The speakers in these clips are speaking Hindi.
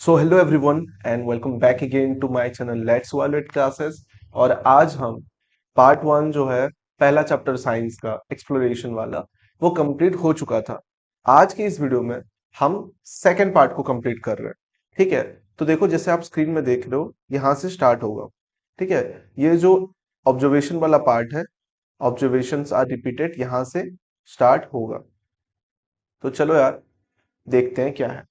So hello everyone and welcome back again to my channel let's wallet classes. और आज हम पार्ट वन जो है पहला चैप्टर साइंस का एक्सप्लोरेशन वाला वो कंप्लीट हो चुका था। आज की इस वीडियो में हम सेकेंड पार्ट को कंप्लीट कर रहे हैं। ठीक है, तो देखो जैसे आप स्क्रीन में देख रहे हो यहाँ से स्टार्ट होगा। ठीक है, ये जो ऑब्जर्वेशन वाला पार्ट है, ऑब्जर्वेशंस आर रिपीटेड, यहाँ से स्टार्ट होगा। तो चलो यार देखते हैं क्या है,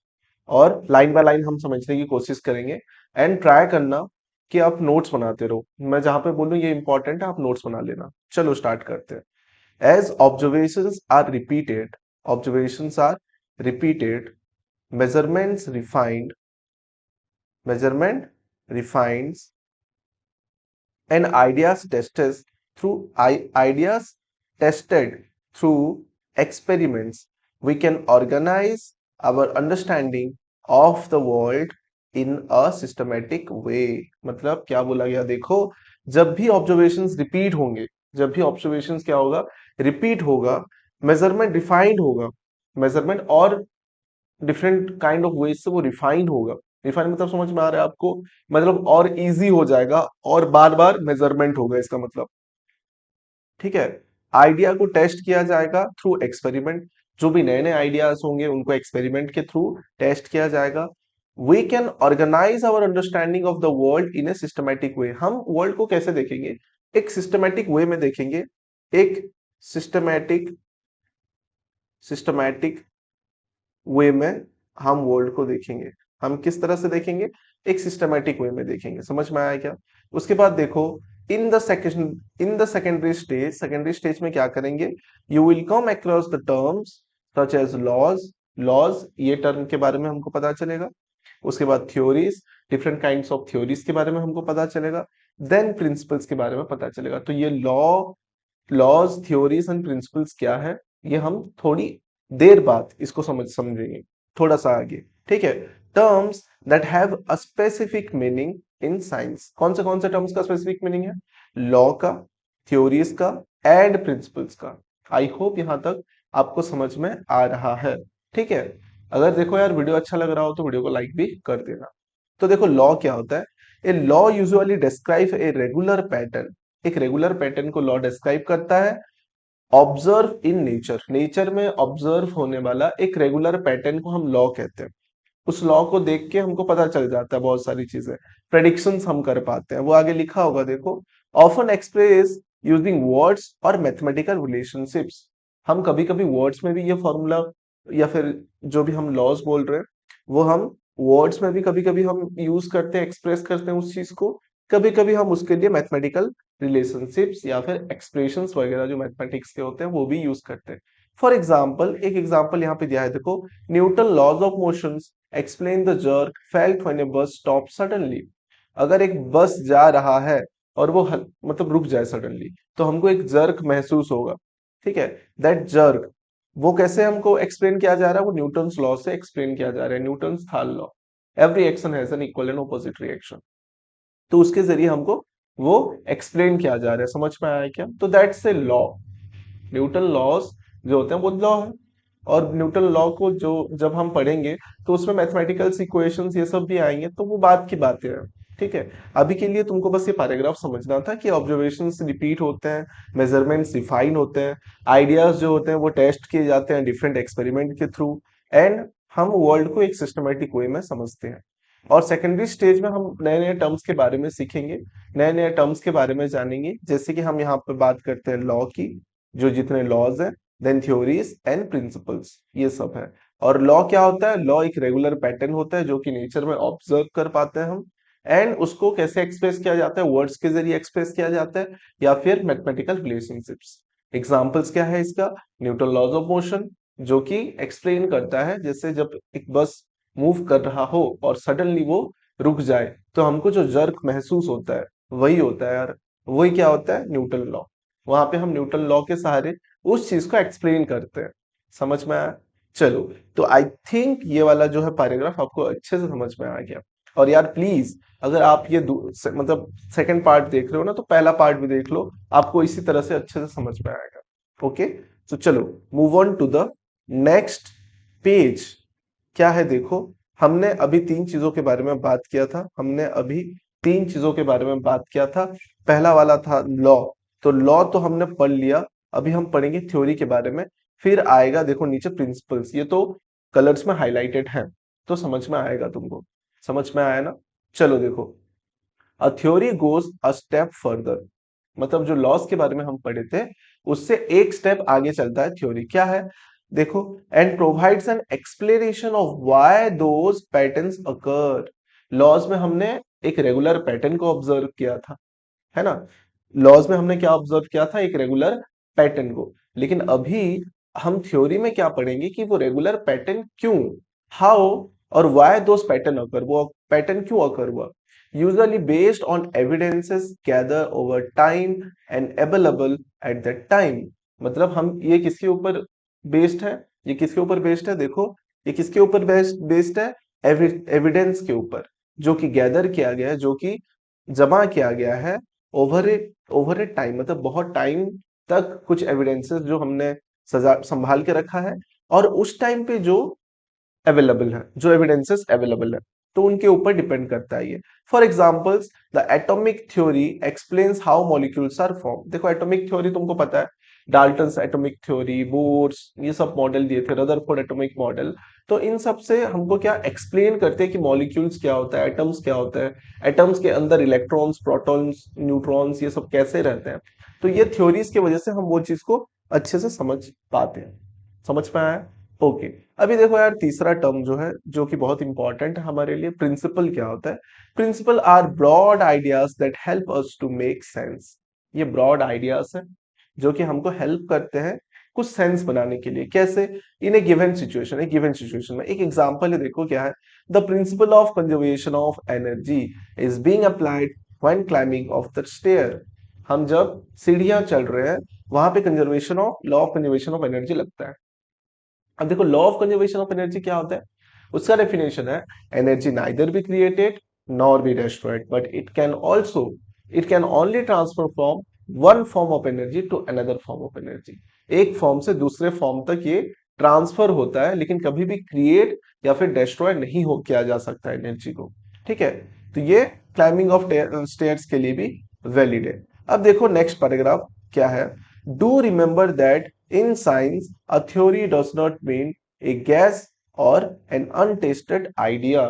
और लाइन बाय लाइन हम समझने की कोशिश करेंगे। एंड ट्राई करना कि आप नोट्स बनाते रहो, मैं जहां पे बोलूं ये इंपॉर्टेंट है, आप नोट्स बना लेना। चलो स्टार्ट करते हैं। As observations are repeated, measurements refined measurement refines and ideas tested through experiments, we can organize our understanding of the world in a systematic way। मतलब क्या बोला गया, देखो जब भी ऑब्जर्वेशंस रिपीट होंगे, जब भी ऑब्जर्वेशंस क्या होगा, रिपीट होगा, मेजरमेंट रिफाइंड होगा, मेजरमेंट और डिफरेंट काइंड ऑफ वेज से वो रिफाइंड होगा। रिफाइंड मतलब समझ में आ रहा है आपको, मतलब और इजी हो जाएगा और बार बार मेजरमेंट होगा इसका मतलब। ठीक है, आइडिया को टेस्ट किया जाएगा थ्रू एक्सपेरिमेंट, जो भी नए नए आइडियाज होंगे उनको एक्सपेरिमेंट के थ्रू टेस्ट किया जाएगा। We can organise our understanding of the world in a systematic way. हम वर्ल्ड को कैसे देखेंगे, एक सिस्टमैटिक वे में देखेंगे। एक सिस्टमैटिक सिस्टमैटिक वे में हम वर्ल्ड को देखेंगे। हम किस तरह से देखेंगे, एक सिस्टमैटिक वे में देखेंगे। समझ में आया क्या? उसके बाद देखो, इन द सेकेंडरी स्टेज में क्या करेंगे, you will come across the terms such as laws. Laws ये टर्म के बारे में हमको पता चलेगा। उसके बाद theories, different kinds of theories के बारे में हमको पता चलेगा। देन प्रिंसिपल्स के बारे में पता चलेगा। तो ये लॉज, थ्योरीज एंड प्रिंसिपल्स क्या है, ये हम थोड़ी देर बाद इसको समझेंगे, थोड़ा सा आगे। ठीक है, terms that have a specific meaning in science. कौन से टर्म्स का स्पेसिफिक मीनिंग है, लॉ का, थ्योरीज का एंड प्रिंसिपल्स का। आई होप यहां तक आपको समझ में आ रहा है। ठीक है, अगर देखो यार वीडियो अच्छा लग रहा हो तो वीडियो को लाइक भी कर देना। तो देखो लॉ क्या होता है, a law usually describe a regular pattern. एक रेगुलर पैटर्न को लॉ डिस्क्राइब करता है। ऑब्जर्व इन नेचर, नेचर में ऑब्जर्व होने वाला एक रेगुलर पैटर्न को हम लॉ कहते हैं। उस लॉ को देख के हमको पता चल जाता है बहुत सारी चीजें, प्रेडिक्शंस हम कर पाते हैं। वो आगे लिखा होगा देखो, ऑफन एक्सप्रेस यूजिंग वर्ड्स और मैथमेटिकल रिलेशनशिप्स। हम कभी कभी वर्ड्स में भी ये फॉर्मूला या फिर जो भी हम लॉज बोल रहे हैं वो हम वर्ड्स में भी कभी कभी हम यूज करते हैं, एक्सप्रेस करते हैं उस चीज को। कभी कभी हम उसके लिए मैथमेटिकल रिलेशनशिप्स या फिर एक्सप्रेशंस वगैरह जो मैथमेटिक्स के होते हैं वो भी यूज करते हैं। फॉर एग्जाम्पल, एक एग्जाम्पल यहाँ पे दिया है देखो, Newton laws of motions explain the jerk felt when a bus stop suddenly. अगर एक बस जा रहा है और वो मतलब रुक जाए सडनली, तो हमको एक जर्क महसूस होगा। ठीक है, दैट जर्क, वो कैसे हमको एक्सप्लेन किया जा रहा है, वो न्यूटन्स लॉ से एक्सप्लेन किया जा रहा है, Newton's third law. Every action has an equal and opposite reaction. तो उसके जरिए हमको वो एक्सप्लेन किया जा रहा है। समझ में आया क्या? तो that's a law. Newton laws जो होते हैं वो लॉ है। और न्यूटन लॉ को जो जब हम पढ़ेंगे तो उसमें मैथमेटिकल इक्वेशंस ये सब भी आएंगे, तो वो बात की बातें हैं। ठीक है, अभी के लिए तुमको बस ये पैराग्राफ समझना था कि ऑब्जर्वेशंस रिपीट होते हैं, मेजरमेंट्स रिफाइन होते हैं, आइडियाज जो होते हैं वो टेस्ट किए जाते हैं डिफरेंट एक्सपेरिमेंट के थ्रू, एंड हम वर्ल्ड को एक सिस्टमेटिक वे में समझते हैं। और सेकेंडरी स्टेज में हम नए नए टर्म्स के बारे में सीखेंगे, नए नए टर्म्स के बारे में जानेंगे। जैसे कि हम यहाँ पे बात करते हैं लॉ की, जो जितने लॉज हैं, देन थ्योरीज एंड प्रिंसिपल्स, ये सब है। और लॉ क्या होता है, लॉ एक रेगुलर पैटर्न होता है जो कि नेचर में ऑब्जर्व कर पाते हैं हम। एंड उसको कैसे एक्सप्रेस किया जाता है, वर्ड्स के जरिए एक्सप्रेस किया जाता है या फिर मैथमेटिकल रिलेशनशिप्स। एग्जाम्पल्स क्या है इसका, न्यूटन लॉज ऑफ मोशन, जो कि एक्सप्लेन करता है जैसे जब एक बस मूव कर रहा हो और सडनली वो रुक जाए तो हमको जो जर्क महसूस होता है वही होता है यार, वही क्या होता है, न्यूटन लॉ। वहां पे हम न्यूटन लॉ के सहारे उस चीज को एक्सप्लेन करते हैं। समझ में आया? चलो, तो आई थिंक ये वाला जो है पैराग्राफ आपको अच्छे से समझ में आ गया। और यार प्लीज, अगर आप ये मतलब सेकंड पार्ट देख रहे हो ना, तो पहला पार्ट भी देख लो, आपको इसी तरह से अच्छे से समझ में आएगा। ओके, तो चलो move on to the next page. क्या है देखो, हमने अभी तीन चीजों के बारे में बात किया था, हमने अभी तीन चीजों के बारे में बात किया था। पहला वाला था लॉ, तो लॉ तो हमने पढ़ लिया। अभी हम पढ़ेंगे थ्योरी के बारे में। फिर आएगा देखो नीचे प्रिंसिपल्स, ये तो कलर्स में हाईलाइटेड है, तो समझ में आएगा तुमको। समझ में आया ना? चलो देखो, a theory goes a step further, मतलब जो लॉस के बारे में हम पढ़े थे उससे एक स्टेप आगे चलता है थ्योरी। क्या है देखो, and provides an explanation of why those patterns occur. Laws में हमने एक रेगुलर पैटर्न को ऑब्जर्व किया था, है ना? लॉज में हमने क्या ऑब्जर्व किया था? एक रेगुलर पैटर्न को। लेकिन अभी हम थ्योरी में क्या पढ़ेंगे कि वो रेगुलर पैटर्न क्यों, हाउ और व्हाई दोस पैटर्न अकर, वो पैटर्न क्यों अकर हुआ, usually based on evidences gather over time and available at that time. मतलब हम ये किसके ऊपर बेस्ड है, ये किसके ऊपर बेस्ड है देखो, ये किसके ऊपर बेस्ड है? एविडेंस के ऊपर, जो कि गैदर किया गया है, जो कि जमा किया गया है ओवर ए टाइम, मतलब बहुत टाइम तक कुछ एविडेंसेस जो हमने सजा संभाल के रखा है, और उस टाइम पे जो अवेलेबल है, जो एविडेंसेस अवेलेबल है, तो उनके ऊपर डिपेंड करता है ये। For examples, the atomic theory explains how molecules are form. देखो एटॉमिक थ्योरी तुमको पता है, डाल्टन्स एटॉमिक थ्योरी, बोर्स, ये सब मॉडल दिए थे, रदरफोर्ड एटॉमिक मॉडल। तो इन सब से हमको क्या एक्सप्लेन करते हैं कि मॉलिक्यूल्स क्या होता है, एटम्स क्या होता है, एटम्स के अंदर इलेक्ट्रॉन्स, प्रोटॉन्स, न्यूट्रॉन्स, ये सब कैसे रहते हैं। तो ये थ्योरीज की वजह से हम वो चीज को अच्छे से समझ पाते हैं। समझ में आया? ओके। अभी देखो यार, तीसरा टर्म जो है, जो कि बहुत इंपॉर्टेंट है हमारे लिए, प्रिंसिपल क्या होता है? Principle are broad ideas that help us to make sense. ये ब्रॉड आइडियाज है जो कि हमको हेल्प करते हैं कुछ सेंस बनाने के लिए। कैसे? इन ए गिवन सिचुएशन, एक गिवन सिचुएशन में एक एग्जांपल है, देखो क्या है, the principle of conservation of energy is being applied when climbing of the stair. हम जब सीढ़ियां चढ़ रहे हैं, वहां पे conservation of law of conservation of energy लगता है। अब देखो law of conservation of energy क्या होता है, उसका डेफिनेशन है, energy neither be created nor be destroyed but it can only transfer from one form of energy to another form of energy. एक फॉर्म से दूसरे फॉर्म तक ये ट्रांसफर होता है, लेकिन कभी भी क्रिएट या फिर डिस्ट्रॉय नहीं हो किया जा सकता एनर्जी को। ठीक है, तो ये क्लाइंबिंग ऑफ स्टेयर्स के लिए भी वैलिड है। अब देखो नेक्स्ट पैराग्राफ क्या है, do remember that in science, a theory does not mean a guess or an untested idea.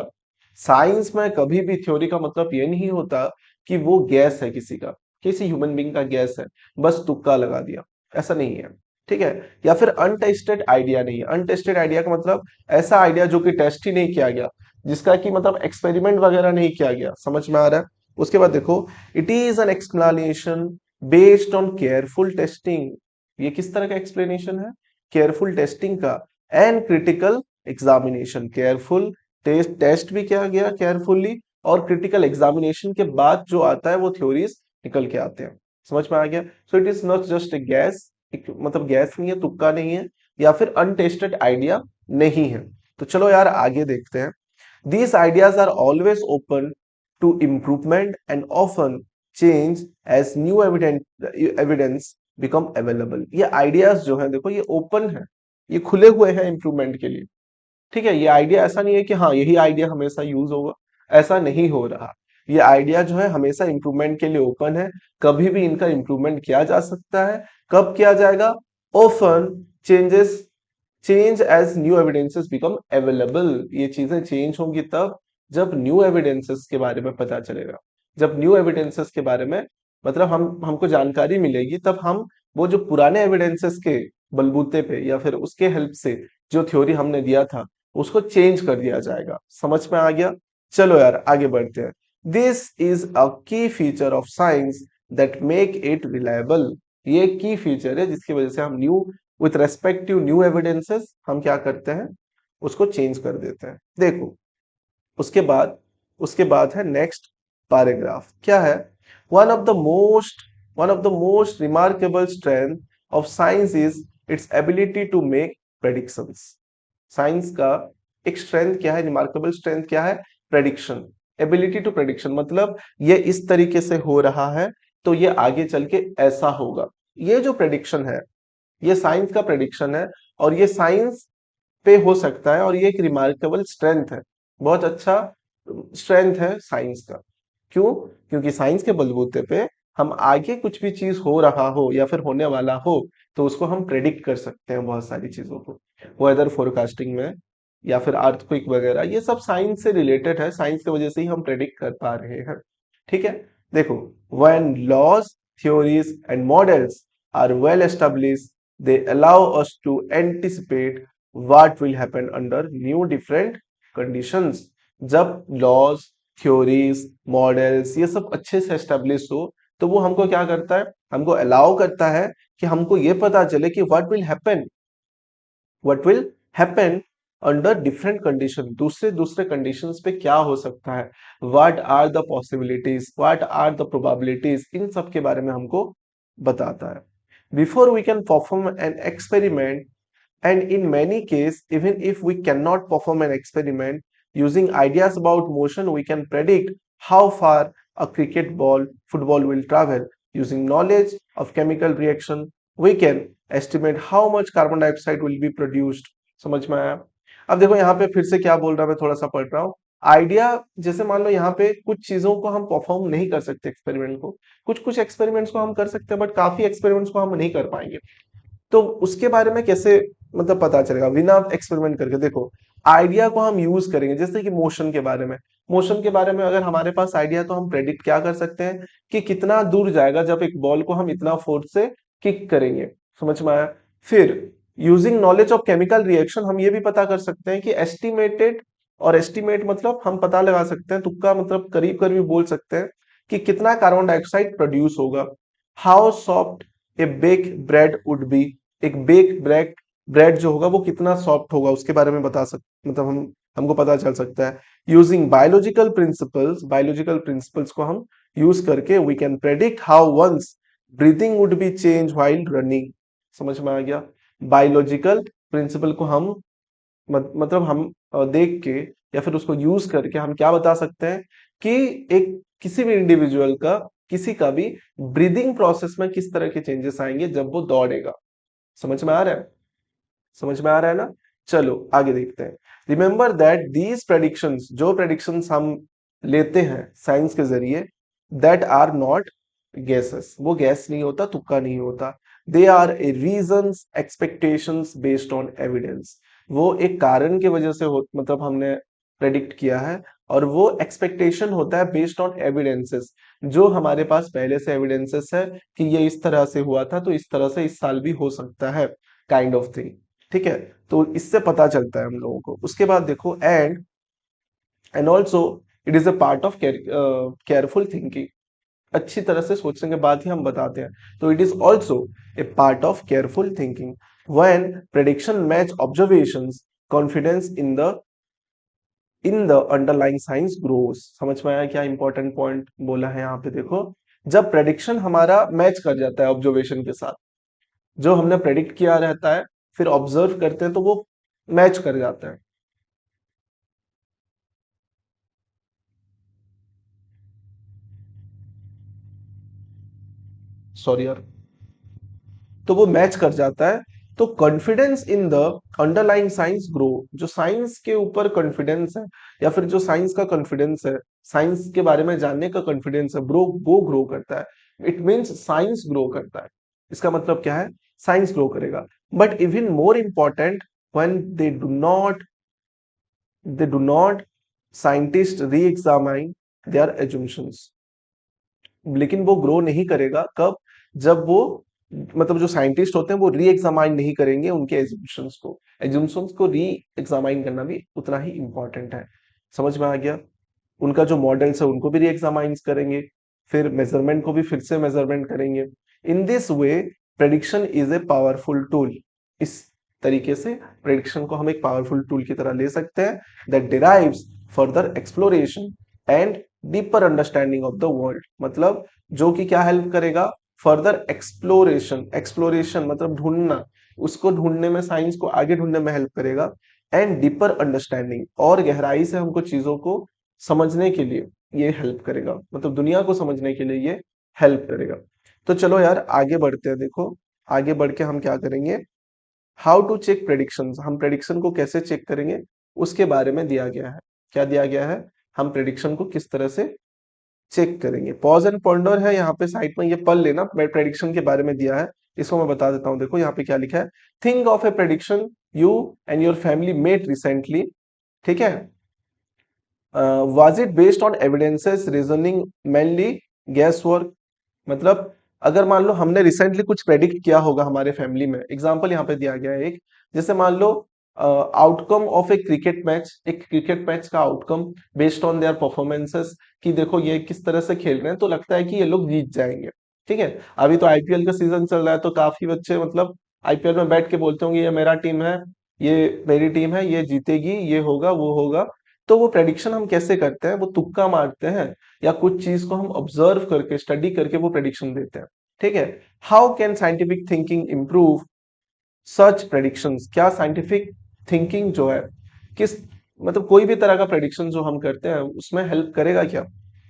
Science में कभी भी थ्योरी का मतलब ये नहीं होता कि वो गैस है किसी का, किसी ह्यूमन बीइंग का गैस है, बस तुक्का लगा दिया, ऐसा नहीं है। ठीक है, या फिर अनटेस्टेड आइडिया नहीं है। अनटेस्टेड आइडिया का मतलब ऐसा आइडिया जो कि टेस्ट ही नहीं किया गया, जिसका कि मतलब एक्सपेरिमेंट वगैरह नहीं किया गया। समझ में आ रहा है? उसके बाद देखो, it is an explanation based on careful testing. ये किस तरह का एक्सप्लेनेशन है? केयरफुल टेस्टिंग का, and critical examination. Careful test भी किया गया केयरफुली, और क्रिटिकल एग्जामिनेशन के बाद जो आता है वो थ्योरीज निकल के आते हैं। समझ में आ गया? So it is not just a gas, मतलब गैस नहीं है, तुक्का नहीं है, या फिर अनटेस्टेड आइडिया नहीं है। तो चलो यार आगे देखते हैं। These ideas are always open to improvement and often change as new evidence become available। ये आइडियाज जो है देखो, ये ओपन है, ये खुले हुए हैं इंप्रूवमेंट के लिए। ठीक है, ये आइडिया ऐसा नहीं है कि हाँ यही आइडिया हमेशा यूज होगा, ऐसा नहीं हो रहा। ये आइडिया जो है हमेशा इंप्रूवमेंट के लिए ओपन है, कभी भी इनका इंप्रूवमेंट किया जा सकता है। कब किया जाएगा? Often changes change as new evidences become available. ये चीजें चेंज होंगी तब जब न्यू एविडेंसेस के बारे में पता चलेगा। जब न्यू एविडेंसेस के बारे में मतलब हमको जानकारी मिलेगी, तब हम वो जो पुराने एविडेंसेस के बलबूते पे या फिर उसके हेल्प से जो थ्योरी हमने दिया था उसको चेंज कर दिया जाएगा। समझ में आ गया? चलो यार आगे बढ़ते हैं। This is a key feature of science that make it reliable. ये की फीचर है जिसकी वजह से हम new with respect to new evidences हम क्या करते हैं, उसको चेंज कर देते हैं। देखो उसके बाद है नेक्स्ट पैराग्राफ क्या है, one of the most remarkable strength of science is its ability to make predictions. Science का एक स्ट्रेंथ क्या है, रिमार्केबल स्ट्रेंथ क्या है? Prediction, ability to prediction. मतलब ये इस तरीके से हो रहा है तो ये आगे चल के ऐसा होगा। ये जो प्रेडिक्शन है, ये साइंस का प्रेडिक्शन है, और ये साइंस पे हो सकता है, और ये एक रिमार्केबल स्ट्रेंथ है। बहुत अच्छा स्ट्रेंथ है साइंस का। क्यों? क्योंकि साइंस के बलबूते पे हम आगे कुछ भी चीज हो रहा हो या फिर होने वाला हो तो उसको हम प्रेडिक्ट कर सकते हैं बहुत सारी चीजों को, वेदर फोरकास्टिंग में या फिर अर्थक्वेक वगैरह, ये सब साइंस से रिलेटेड है, साइंस की वजह से ही हम प्रेडिक्ट कर पा रहे हैं। ठीक है, देखो, when laws, theories and models are well established, they allow us to anticipate what will happen under new different conditions। जब लॉज, थ्योरीज, मॉडल्स ये सब अच्छे से एस्टेब्लिश हो तो वो हमको क्या करता है, हमको अलाउ करता है कि हमको ये पता चले कि what will happen under different condition, दूसरे दूसरे कंडीशंस पे क्या हो सकता है, what are the possibilities, what are the probabilities, इन सब के बारे में हमको बताता है। Before we can perform an experiment, and in many cases, even if we cannot perform an experiment, using ideas about motion, we can predict how far a cricket ball, football will travel. Using knowledge of chemical reaction, we can estimate how much carbon dioxide will be produced। समझ में आया? अब देखो यहाँ पे फिर से क्या बोल रहा है, मैं थोड़ा सा पढ़ रहा हूँ। आइडिया, जैसे मान लो यहाँ पे कुछ चीजों को हम परफॉर्म नहीं कर सकते एक्सपेरिमेंट को, कुछ कुछ एक्सपेरिमेंट्स को हम कर सकते हैं बट काफी एक्सपेरिमेंट्स को हम नहीं कर पाएंगे। तो उसके बारे में कैसे मतलब पता चलेगा बिना एक्सपेरिमेंट करके? देखो, आइडिया को हम यूज करेंगे, जैसे कि मोशन के बारे में, मोशन के बारे में अगर हमारे पास आइडिया तो हम प्रेडिक्ट क्या कर सकते हैं कि कितना दूर जाएगा जब एक बॉल को हम इतना फोर्स से किक करेंगे। समझ में आया? फिर using knowledge of chemical reaction हम ये भी पता कर सकते हैं कि एस्टिमेटेड, और एस्टिमेट मतलब हम पता लगा सकते हैं, तुक्का मतलब करीब करीब बोल सकते हैं कि कितना कार्बन डाइऑक्साइड प्रोड्यूस होगा। How soft a bake bread would be, एक बेक ब्रेड ब्रेड जो होगा वो कितना सॉफ्ट होगा उसके बारे में बता सक मतलब हमको पता चल सकता है। यूजिंग बायोलॉजिकल प्रिंसिपल्स को हम यूज करके we can predict how one's breathing would be change while running. समझ में आ गया? बायोलॉजिकल प्रिंसिपल को हम मतलब हम देख के या फिर उसको यूज करके हम क्या बता सकते हैं कि एक किसी भी इंडिविजुअल का, किसी का भी ब्रीदिंग प्रोसेस में किस तरह के चेंजेस आएंगे जब वो दौड़ेगा। समझ में आ रहा है? समझ में आ रहा है ना? चलो आगे देखते हैं। रिमेंबर दैट दीज प्रेडिक्शंस, जो प्रेडिक्शंस हम लेते हैं साइंस के जरिए, दैट आर नॉट गैसेस, वो गैस नहीं होता, तुक्का नहीं होता। They are a reasons expectations based on evidence. वो एक कारण की वजह से हो मतलब हमने प्रेडिक्ट किया है, और वो एक्सपेक्टेशन होता है बेस्ड ऑन एविडेंसेस, जो हमारे पास पहले से एविडेंसेस है कि ये इस तरह से हुआ था तो इस तरह से इस साल भी हो सकता है, काइंड ऑफ थिंग। ठीक है, तो इससे पता चलता है हम लोगों को। उसके बाद देखो, and also it is a part of careful thinking. अच्छी तरह से सोचने के बाद ही हम बताते हैं, तो it is also a part of careful thinking. When prediction match observations, confidence in the underlying science grows. समझ में आया क्या इंपॉर्टेंट पॉइंट बोला है यहाँ पे? देखो, जब प्रेडिक्शन हमारा मैच कर जाता है ऑब्जर्वेशन के साथ, जो हमने प्रेडिक्ट किया रहता है फिर ऑब्जर्व करते हैं तो वो मैच कर जाता है। सॉरी यार, तो वो मैच कर जाता है। तो confidence in the underlying science grow, जो साइंस के ऊपर कॉन्फिडेंस है या फिर जो साइंस का कॉन्फिडेंस है, साइंस के बारे में जानने का कॉन्फिडेंस है, ब्रो वो ग्रो करता है। इट मींस साइंस ग्रो करता है। इसका मतलब क्या है? साइंस ग्रो करेगा। But even more important, when they do not scientist री एग्जामाइन देयर एजम्पशंस। लेकिन वो ग्रो नहीं करेगा कब? जब वो मतलब जो साइंटिस्ट होते हैं वो री एग्जामाइन नहीं करेंगे उनके एज्यूम्पशंस को री एग्जामाइन करना भी उतना ही इंपॉर्टेंट है। समझ में आ गया? उनका जो मॉडल्स है उनको भी री एग्जामाइन करेंगे, फिर मेजरमेंट को भी फिर से मेजरमेंट करेंगे। In this way prediction is a powerful tool. इस तरीके से प्रेडिक्शन को हम एक पावरफुल टूल की तरह ले सकते हैं, that derives further exploration and deeper understanding of the world. मतलब जो कि क्या हेल्प करेगा? फर्दर एक्सप्लोरेशन, एक्सप्लोरेशन मतलब ढूंढना, उसको ढूंढने में, साइंस को आगे ढूंढने में हेल्प करेगा। एंड डीपर अंडरस्टैंडिंग, और गहराई से हमको चीजों को समझने के लिए ये हेल्प करेगा, मतलब दुनिया को समझने के लिए ये हेल्प करेगा। तो चलो यार आगे बढ़ते हैं। देखो, आगे बढ़ के हम क्या करेंगे, हाउ टू चेक प्रेडिक्शन, हम प्रेडिक्शन को कैसे चेक करेंगे उसके बारे में दिया गया है। क्या दिया गया है, हम प्रेडिक्शन को किस तरह से चेक करेंगे। पॉज एंड पॉन्डर है यहाँ पे साइड में, ये पढ़ लेना, मैं प्रेडिक्शन के बारे में दिया है, इसको मैं बता देता हूँ। देखो यहाँ पे क्या लिखा है, think of A prediction you and your family made recently, ठीक है, was it based on evidences reasoning mainly gas work, मतलब अगर मान लो हमने रिसेंटली कुछ प्रेडिक्ट किया होगा हमारे फैमिली में, एग्जांपल यहाँ पे दिया गया है एक, जैसे मान लो outcome of a cricket match, एक क्रिकेट मैच का outcome based on their performances, कि देखो ये किस तरह से खेल रहे हैं तो लगता है कि ये लोग जीत जाएंगे, ठीक है। अभी तो आईपीएल का सीजन चल रहा है तो काफी बच्चे मतलब आईपीएल में बैठ के बोलते होंगे ये मेरा टीम है, ये मेरी टीम है, ये जीतेगी, ये होगा वो होगा। तो वो प्रेडिक्शन हम कैसे करते हैं, वो तुक्का मारते हैं या कुछ चीज को हम ऑब्जर्व करके स्टडी करके वो प्रेडिक्शन देते हैं, ठीक है। How can scientific thinking improve such predictions, क्या साइंटिफिक थिंकिंग जो है किस, मतलब कोई भी तरह का प्रेडिक्शन जो हम करते हैं उसमें हेल्प करेगा क्या,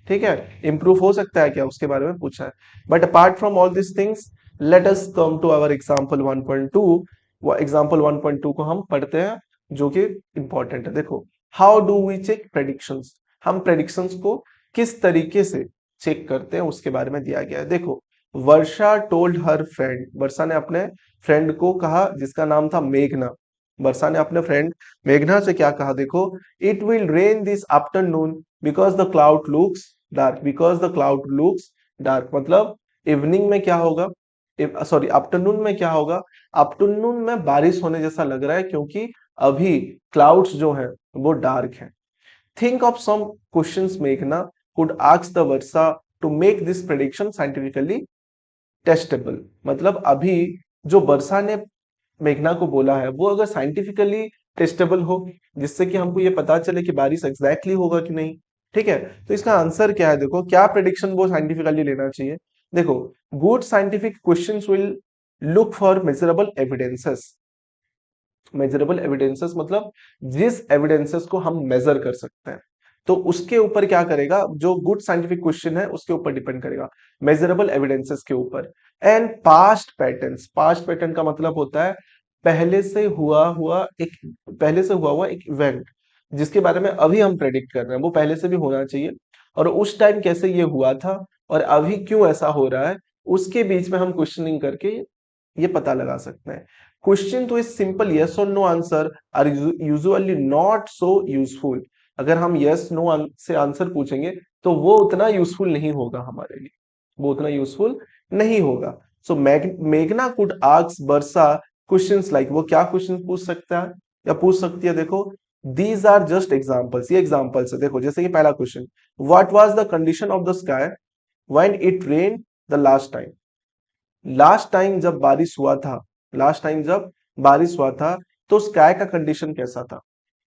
ठीक है, इंप्रूव हो सकता है क्या, उसके बारे में पूछा है। But apart from all this things, let us come to our example 1.2। वो एग्जांपल 1.2 को हम पढ़ते हैं जो कि इंपॉर्टेंट है। देखो, how do we check predictions, हम प्रेडिक्शंस को किस तरीके से चेक करते हैं उसके बारे में दिया गया है। देखो, वर्षा टोल्ड हर फ्रेंड, वर्षा ने अपने फ्रेंड को कहा जिसका नाम था मेघना, वर्षा ने अपने फ्रेंड मेघना से क्या कहा, देखो, it will rain this afternoon because the cloud looks dark, because the cloud looks dark, मतलब इवनिंग में क्या होगा, सॉरी आफ्टरनून में क्या होगा, आफ्टरनून में बारिश होने जैसा लग रहा है क्योंकि अभी क्लाउड्स जो हैं वो डार्क हैं। थिंक ऑफ सम क्वेश्चंस मेघना could ask the Varsha to make this prediction scientifically testable, मतलब अभी जो वर्षा ने मेघना को बोला है वो अगर साइंटिफिकली टेस्टेबल हो, जिससे कि हमको ये पता चले कि बारिश एग्जैक्टली होगा कि नहीं, ठीक है। तो इसका आंसर क्या है, देखो क्या प्रेडिक्शन वो साइंटिफिकली लेना चाहिए। देखो, good scientific questions will look for measurable evidences, measurable evidences मतलब जिस एविडेंसेस को हम मेजर कर सकते हैं, तो उसके ऊपर क्या करेगा, जो गुड साइंटिफिक क्वेश्चन है उसके ऊपर डिपेंड करेगा, मेजरेबल एविडेंसेस के ऊपर। And past patterns, past pattern का मतलब होता है पहले से हुआ हुआ एक, पहले से हुआ हुआ एक इवेंट जिसके बारे में अभी हम प्रेडिक्ट कर रहे हैं, वो पहले से भी होना चाहिए, और उस टाइम कैसे ये हुआ था और अभी क्यों ऐसा हो रहा है, उसके बीच में हम क्वेश्चनिंग करके ये पता लगा सकते हैं। क्वेश्चन तो इस सिंपल यस और no answer are usually not so useful, अगर हम यस नो से आंसर पूछेंगे तो वो उतना यूजफुल नहीं होगा हमारे लिए, वो उतना यूजफुल नहीं होगा। सो मेघना could ask Varsha questions like, वो क्या क्वेश्चन पूछ सकता है या पूछ सकती है, देखो, दीज आर जस्ट एग्जांपल्स, ये एग्जांपल्स है। देखो जैसे कि पहला question, what was the condition of the sky when it rain the last time, last time जब बारिश हुआ था, लास्ट टाइम जब बारिश हुआ था तो स्काई का कंडीशन कैसा था,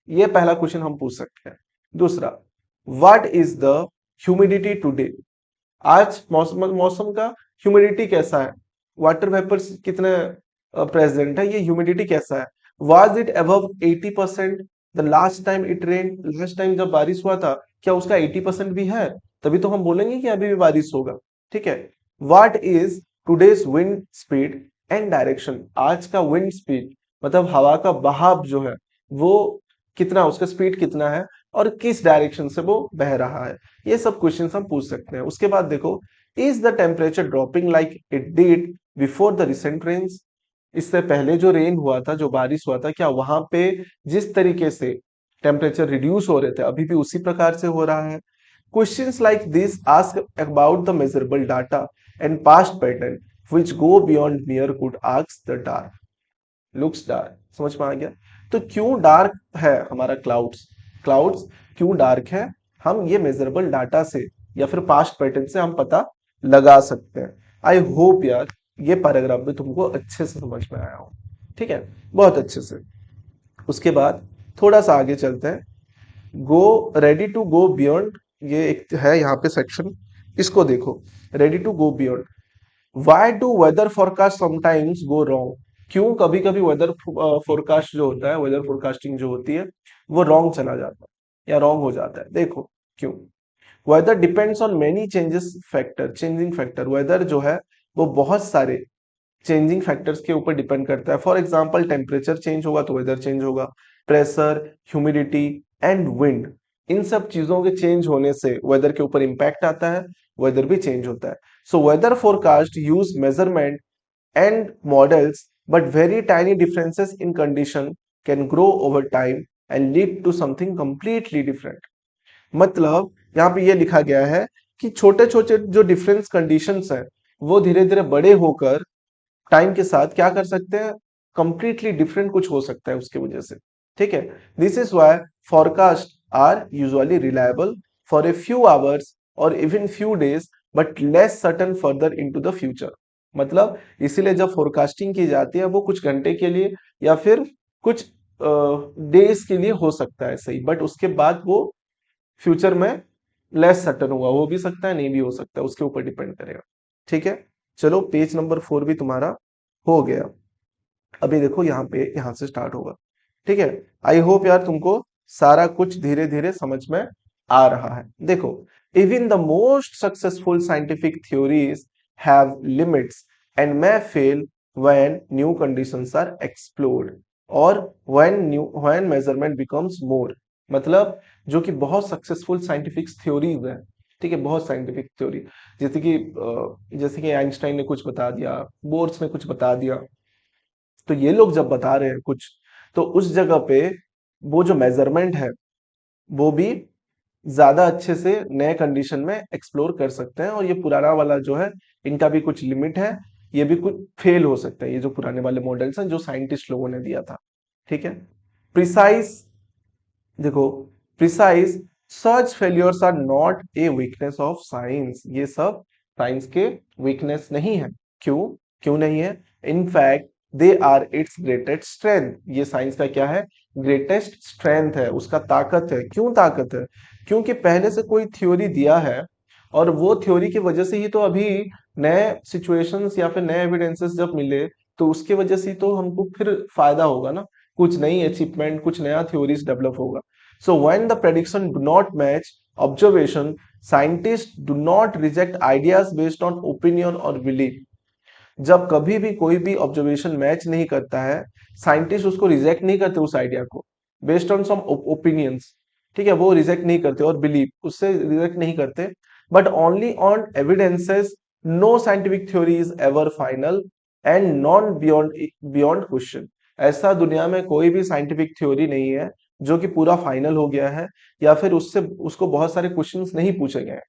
ये पहला क्वेश्चन हम पूछ सकते हैं। दूसरा, what is the humidity today, आज मौसम मौसम का ह्यूमिडिटी कैसा है, वाटर वेपर्स कितने प्रेजेंट है, ये ह्यूमिडिटी कैसा है। Was it above 80%, the last time it rain, last time जब बारिश हुआ था क्या उसका 80% भी है, तभी तो हम बोलेंगे कि अभी भी बारिश होगा, ठीक है। What is today's wind speed and direction, आज का विंड स्पीड मतलब हवा का बहाव जो है वो कितना, उसका स्पीड कितना है और किस डायरेक्शन से वो बह रहा है, ये सब क्वेश्चंस हम पूछ सकते हैं। उसके बाद देखो, is the temperature dropping like it did before the recent rains, इससे पहले जो रेन हुआ था, जो बारिश हुआ था, क्या वहां पे जिस तरीके से टेम्परेचर रिड्यूस हो रहे थे अभी भी उसी प्रकार से हो रहा है। Questions like this ask about the measurable data and past pattern which go beyond मियर could ask the dark looks dark, समझ में आ गया। तो क्यों डार्क है हमारा क्लाउड्स, क्लाउड्स क्यों डार्क है, हम ये मेजरेबल डाटा से या फिर पास्ट पैटर्न से हम पता लगा सकते हैं। आई होप यार ये पैराग्राफ भी तुमको अच्छे से समझ में आया हो, ठीक है, बहुत अच्छे से। उसके बाद थोड़ा सा आगे चलते हैं, go ready to go beyond, ये एक है यहाँ पे सेक्शन, इसको देखो, ready to go beyond, why do weather forecast sometimes go wrong, क्यों कभी कभी वेदर फोरकास्ट जो होता है, वेदर फोरकास्टिंग जो होती है वो रॉन्ग चला जाता है या रॉन्ग हो जाता है, देखो क्यों। Weather depends on many changes factor, changing factor, weather जो है वो बहुत सारे चेंजिंग फैक्टर्स के ऊपर डिपेंड करता है। फॉर एग्जांपल टेम्परेचर चेंज होगा तो वेदर चेंज होगा, प्रेशर, ह्यूमिडिटी एंड विंड, इन सब चीजों के चेंज होने से वेदर के ऊपर इंपैक्ट आता है, वेदर भी चेंज होता है। So whether forecast use measurement and models, but very tiny differences in condition can grow over time and lead to something completely different। मतलब यहाँ पे ये लिखा गया है कि छोटे छोटे जो डिफरेंस कंडीशंस हैं वो धीरे धीरे बड़े होकर टाइम के साथ क्या कर सकते हैं, कंप्लीटली डिफरेंट कुछ हो सकता है उसकी वजह से। ठीक है, this is why forecast are usually reliable for a few hours और even few days, but less certain further into the future. मतलब इसीलिए जब फोरकास्टिंग की जाती है वो कुछ घंटे के लिए या फिर कुछ डेज के लिए हो सकता है सही, बट उसके बाद वो फ्यूचर में लेस सर्टन होगा, हो भी सकता है नहीं भी हो सकता है, उसके ऊपर डिपेंड करेगा। ठीक है, चलो पेज नंबर 4 भी तुम्हारा हो गया। अभी देखो यहाँ पे यहाँ से स्टार्ट होगा। ठीक है, आई होप यार तुमको सारा कुछ धीरे धीरे समझ में आ रहा है। देखो, even the most successful scientific theories have limits and may fail when new conditions are explored और when measurement becomes more। मतलब जो कि बहुत सक्सेसफुल साइंटिफिक थ्योरीज है, ठीक है, बहुत साइंटिफिक थ्योरी, जैसे कि आइंस्टाइन ने कुछ बता दिया, बोर्स ने कुछ बता दिया, तो ये लोग जब बता रहे हैं कुछ, तो उस जगह पे वो जो मेजरमेंट है वो भी ज्यादा अच्छे से नए कंडीशन में एक्सप्लोर कर सकते हैं, और ये पुराना वाला जो है इनका भी कुछ लिमिट है, ये भी कुछ फेल हो सकता है, ये जो पुराने वाले मॉडल्स हैं जो साइंटिस्ट लोगों ने दिया था। ठीक है, प्रिसाइज, देखो, precise such failures are not a weakness of science, ये सब साइंस के वीकनेस नहीं है। क्यों, क्यों नहीं है? In fact they are its greatest strength, ये साइंस का क्या है, ग्रेटेस्ट स्ट्रेंथ है, उसका ताकत है। क्यों ताकत है? क्योंकि पहले से कोई थ्योरी दिया है, और वो थ्योरी की वजह से ही तो अभी नए सिचुएशंस या फिर नए एविडेंसेस जब मिले, तो उसके वजह से ही तो हमको फिर फायदा होगा ना, कुछ नई अचीवमेंट, कुछ नया थ्योरीज डेवलप होगा। So when the prediction do not match observation, scientists do not reject ideas based on opinion or belief। जब कभी भी कोई भी ऑब्जर्वेशन मैच नहीं करता है, साइंटिस्ट उसको रिजेक्ट नहीं करते उस आइडिया को बेस्ड ऑन सम ओपिनियंस। ठीक है, वो रिजेक्ट नहीं करते, और बिलीव उससे रिजेक्ट नहीं करते, but only on evidences. No scientific theory is ever final and known beyond beyond question. ऐसा दुनिया में कोई भी साइंटिफिक थ्योरी नहीं है जो कि पूरा फाइनल हो गया है, या फिर उससे उसको बहुत सारे क्वेश्चंस नहीं पूछे गए हैं।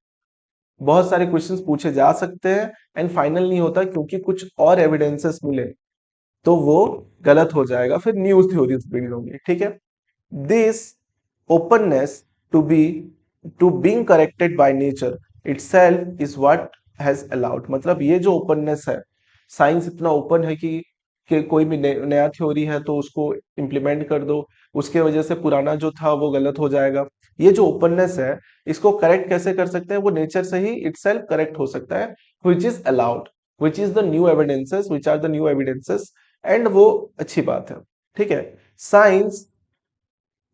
बहुत सारे क्वेश्चंस पूछे जा सकते हैं एंड फाइनल नहीं होता, क्योंकि कुछ और एविडेंसेस मिले तो वो गलत हो जाएगा, फिर न्यू थ्योरीज बिल्ड होंगी। ठीक है, this openness to be to being corrected by nature itself is what has allowed। मतलब ये जो ओपननेस है, साइंस इतना ओपन है कि कोई भी नया थ्योरी है तो उसको इम्प्लीमेंट कर दो, उसके वजह से पुराना जो था वो गलत हो जाएगा। ये जो ओपननेस है, इसको करेक्ट कैसे कर सकते हैं? वो नेचर से ही इटसेल्फ करेक्ट हो सकता है, which is allowed, which is the new evidences, which are the new evidences, and वो अच्छी बात है। ठीक है, science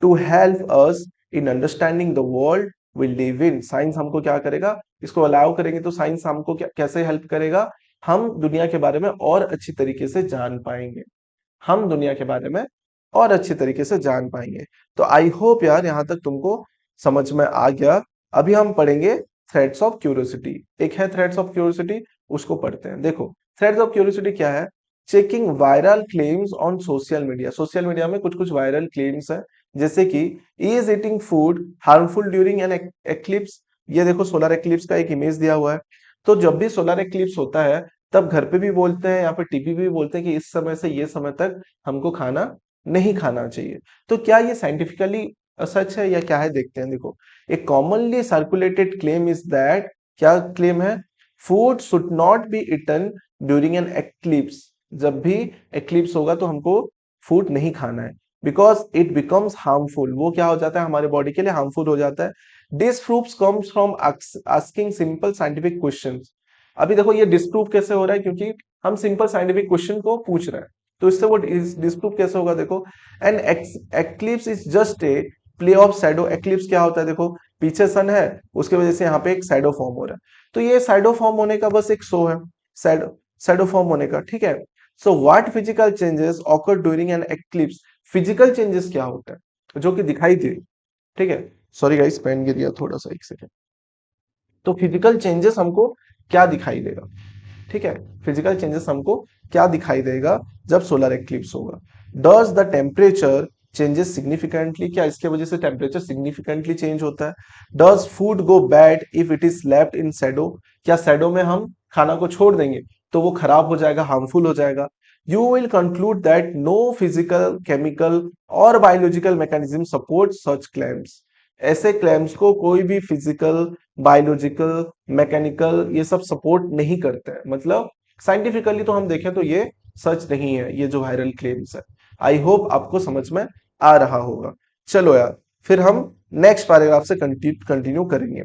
to help us in understanding the world we live in. Science हमको क्या करेगा, इसको अलाउ करेंगे तो साइंस हमको कैसे हेल्प करेगा, हम दुनिया के बारे में और अच्छी तरीके से जान पाएंगे, हम दुनिया के बारे में और अच्छी तरीके से जान पाएंगे। तो आई होप यार यहाँ तक तुमको समझ में आ गया। अभी हम पढ़ेंगे थ्रेड्स ऑफ क्यूरियोसिटी। एक है थ्रेड्स ऑफ क्यूरियोसिटी, उसको पढ़ते हैं। देखो, थ्रेड्स ऑफ क्यूरियोसिटी क्या है? Checking viral claims on social media. Social media में कुछ कुछ वायरल क्लेम्स है, जैसे कि is eating food harmful during an eclipse. ये देखो सोलर एक्लिप्स का एक इमेज दिया हुआ है। तो जब भी सोलर एक्लिप्स होता है तब घर पे भी बोलते हैं या फिर टीवी भी बोलते हैं कि इस समय से ये समय तक हमको खाना नहीं खाना चाहिए। तो क्या ये साइंटिफिकली सच है या क्या है, देखते हैं। देखो, एक commonly circulated claim is that, क्या क्लेम है? Food should not be eaten during an eclipse. जब भी एक्लिप्स होगा तो हमको फूड नहीं खाना है, बिकॉज इट बिकम्स हार्मफुल। वो क्या हो जाता है, हमारे बॉडी के लिए हार्मफुल हो जाता है। This proofs comes from asking simple scientific questions. अभी देखो ये डिस्प्रूव कैसे हो रहा है, क्योंकि हम सिंपल साइंटिफिक क्वेश्चन को पूछ रहे हैं, तो इससे वो डिस्प्रूव कैसे होगा? देखो, an eclipse is just a play of shadow. Eclipse क्या होता है? देखो, पीछे सन है, उसकी वजह से यहाँ पे एक शैडो फॉर्म हो रहा है, तो ये शैडो फॉर्म होने का बस एक शो है, शैडो शैडो फॉर्म होने का। ठीक है, so what physical changes occur during an eclipse. Physical changes क्या होता है जो कि दिखाई दे, ठीक है, सॉरी गाइस, पेन गिर गया थोड़ा सा, एक सेकेंड। तो फिजिकल चेंजेस हमको क्या दिखाई देगा? ठीक है, फिजिकल चेंजेस हमको क्या दिखाई देगा जब सोलर एक्लिप्स होगा? Does the temperature changes significantly? क्या इसके वजह से टेम्परेचर सिग्निफिकेंटली चेंज होता है? Does food go bad if it is left in Shadow? क्या शैडो में हम खाना को छोड़ देंगे तो वो खराब हो जाएगा, हार्मफुल हो जाएगा? You will conclude that no physical, chemical और biological mechanism support such claims. ऐसे क्लेम्स को कोई भी फिजिकल, बायोलॉजिकल, मैकेनिकल ये सब सपोर्ट नहीं करते हैं। मतलब साइंटिफिकली तो हम देखें तो ये सच नहीं है, ये जो वायरल क्लेम्स है। आई होप आपको समझ में आ रहा होगा। चलो यार, फिर हम नेक्स्ट पैराग्राफ से कंटिन्यू करेंगे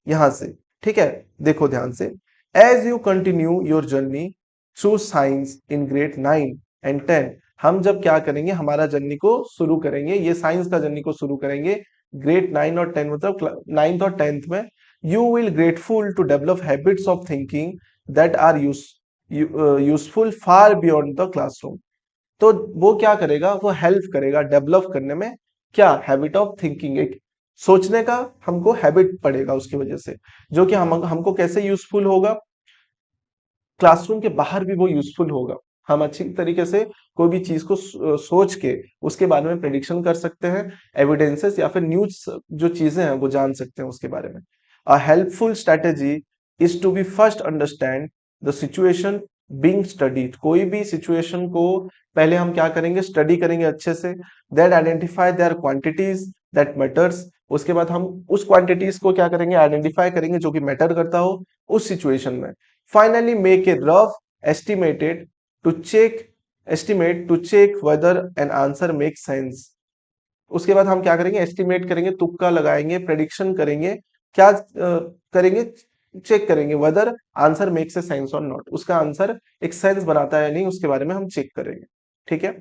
यहां से। ठीक है, देखो ध्यान से। As you continue your journey through science in grade 9 and 10, हम जब क्या करेंगे, हमारा जर्नी को शुरू करेंगे, ये साइंस का जर्नी को शुरू करेंगे ग्रेड 9 और 10, मतलब 9th और 10th में। You will grateful to develop habits of thinking that are useful far beyond the classroom. तो वो क्या करेगा, वो हेल्प करेगा डेवलप करने में। क्या? हैबिट ऑफ थिंकिंग, एक सोचने का हमको हैबिट पड़ेगा उसकी वजह से, जो कि हमको कैसे यूजफुल होगा? क्लासरूम के बाहर भी वो यूजफुल होगा। हम अच्छी तरीके से कोई भी चीज को सोच के उसके बारे में प्रेडिक्शन कर सकते हैं, एविडेंसेस या फिर न्यूज जो चीजें हैं वो जान सकते हैं उसके बारे में। A helpful strategy is to be first understand the situation being studied. कोई भी सिचुएशन को पहले हम क्या करेंगे, स्टडी करेंगे अच्छे से। Then identify their quantities that matters. उसके बाद हम उस क्वांटिटीज को क्या करेंगे, आइडेंटिफाई करेंगे जो कि मैटर करता हो उस सिचुएशन में। Finally, make a rough estimated to check estimate to check whether an answer makes sense. उसके बाद हम क्या करेंगे, एस्टिमेट करेंगे, तुक्का लगाएंगे, प्रेडिक्शन करेंगे, क्या करेंगे, चेक करेंगे whether answer makes a sense और नॉट। उसका आंसर एक सेंस बनाता है नहीं, उसके बारे में हम चेक करेंगे। ठीक है,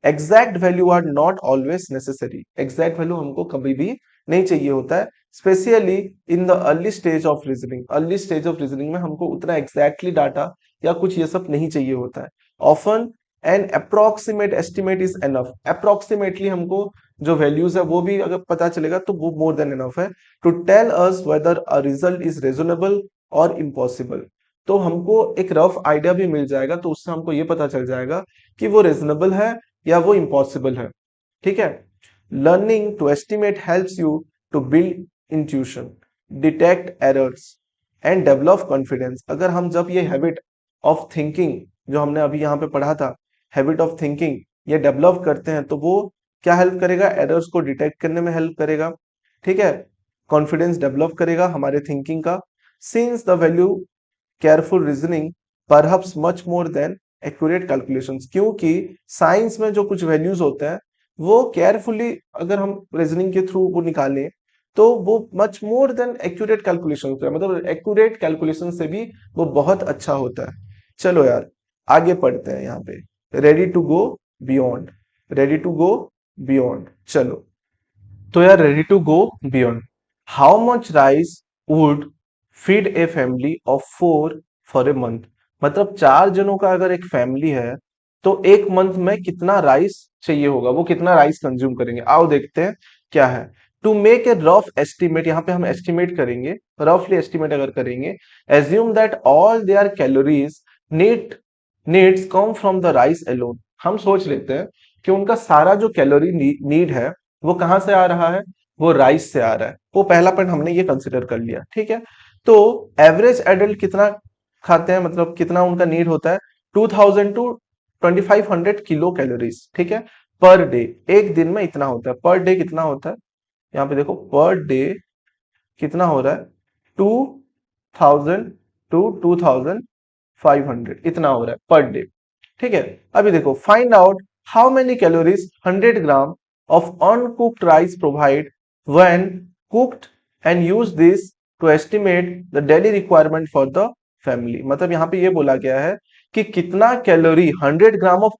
exact value are not always necessary. Exact value हमको कभी भी नहीं चाहिए होता है, especially in the early stage of reasoning. Early stage of reasoning में हमको उतना एग्जैक्टली डाटा या कुछ ये सब नहीं चाहिए होता है। Often N approximate estimate is enough. Approximately हमको जो वैल्यूज है वो भी अगर पता चलेगा तो वो मोर देन एनफ है to tell us whether a result is reasonable और इम्पॉसिबल। तो हमको एक रफ आइडिया भी मिल जाएगा, तो उससे हमको ये पता चल जाएगा कि वो रिजनेबल है या वो इम्पॉसिबल है। ठीक है, learning to estimate helps you to build intuition, detect errors and develop confidence. अगर हम जब ये हैबिट ऑफ थिंकिंग जो हमने अभी यहाँ पे पढ़ा था, हैबिट ऑफ थिंकिंग ये डेवलप करते हैं तो वो क्या हेल्प करेगा, एरर्स को डिटेक्ट करने में हेल्प करेगा। ठीक है, कॉन्फिडेंस डेवलप करेगा हमारे थिंकिंग का। Since the value careful reasoning perhaps much more than accurate calculations. क्योंकि साइंस में जो कुछ वैल्यूज होते हैं वो केयरफुली अगर हम रीजनिंग के थ्रू वो निकालें तो वो much more than accurate calculation होता है, मतलब एक्यूरेट कैलकुलेशन से भी वो बहुत अच्छा होता है। चलो यार, आगे पढ़ते हैं यहाँ पे। Ready to go beyond, ready to go beyond. चलो, तो यार ready to go beyond. How much rice would feed a family of 4 for a month? मतलब 4 जनों का अगर एक फैमिली है तो एक मंथ में कितना राइस चाहिए होगा, वो कितना राइस कंज्यूम करेंगे? आओ देखते हैं क्या है। To make a rough estimate, यहाँ पे हम एस्टिमेट करेंगे, रफली एस्टिमेट अगर करेंगे। Assume that all their calories need needs come from the rice alone. हम सोच लेते हैं कि उनका सारा जो कैलोरी नीड है वो कहां से आ रहा है, वो राइस से आ रहा है। वो पहला पॉइंट हमने ये कंसिडर कर लिया। ठीक है, तो एवरेज एडल्ट कितना खाते हैं, मतलब कितना उनका नीड होता है, 2000 to 2500 किलो कैलोरीज। ठीक है, पर डे, एक दिन में इतना होता है। पर डे कितना होता है, यहाँ पे देखो पर डे कितना हो रहा है, 2000 to 2500, इतना हो रहा है पर डे। ठीक है, अभी देखो, find out how many calories 100 gram of uncooked rice provide when cooked and use this to estimate the daily requirement for the family. मतलब यहाँ पे ये बोला गया है कि कितना calorie 100 gram of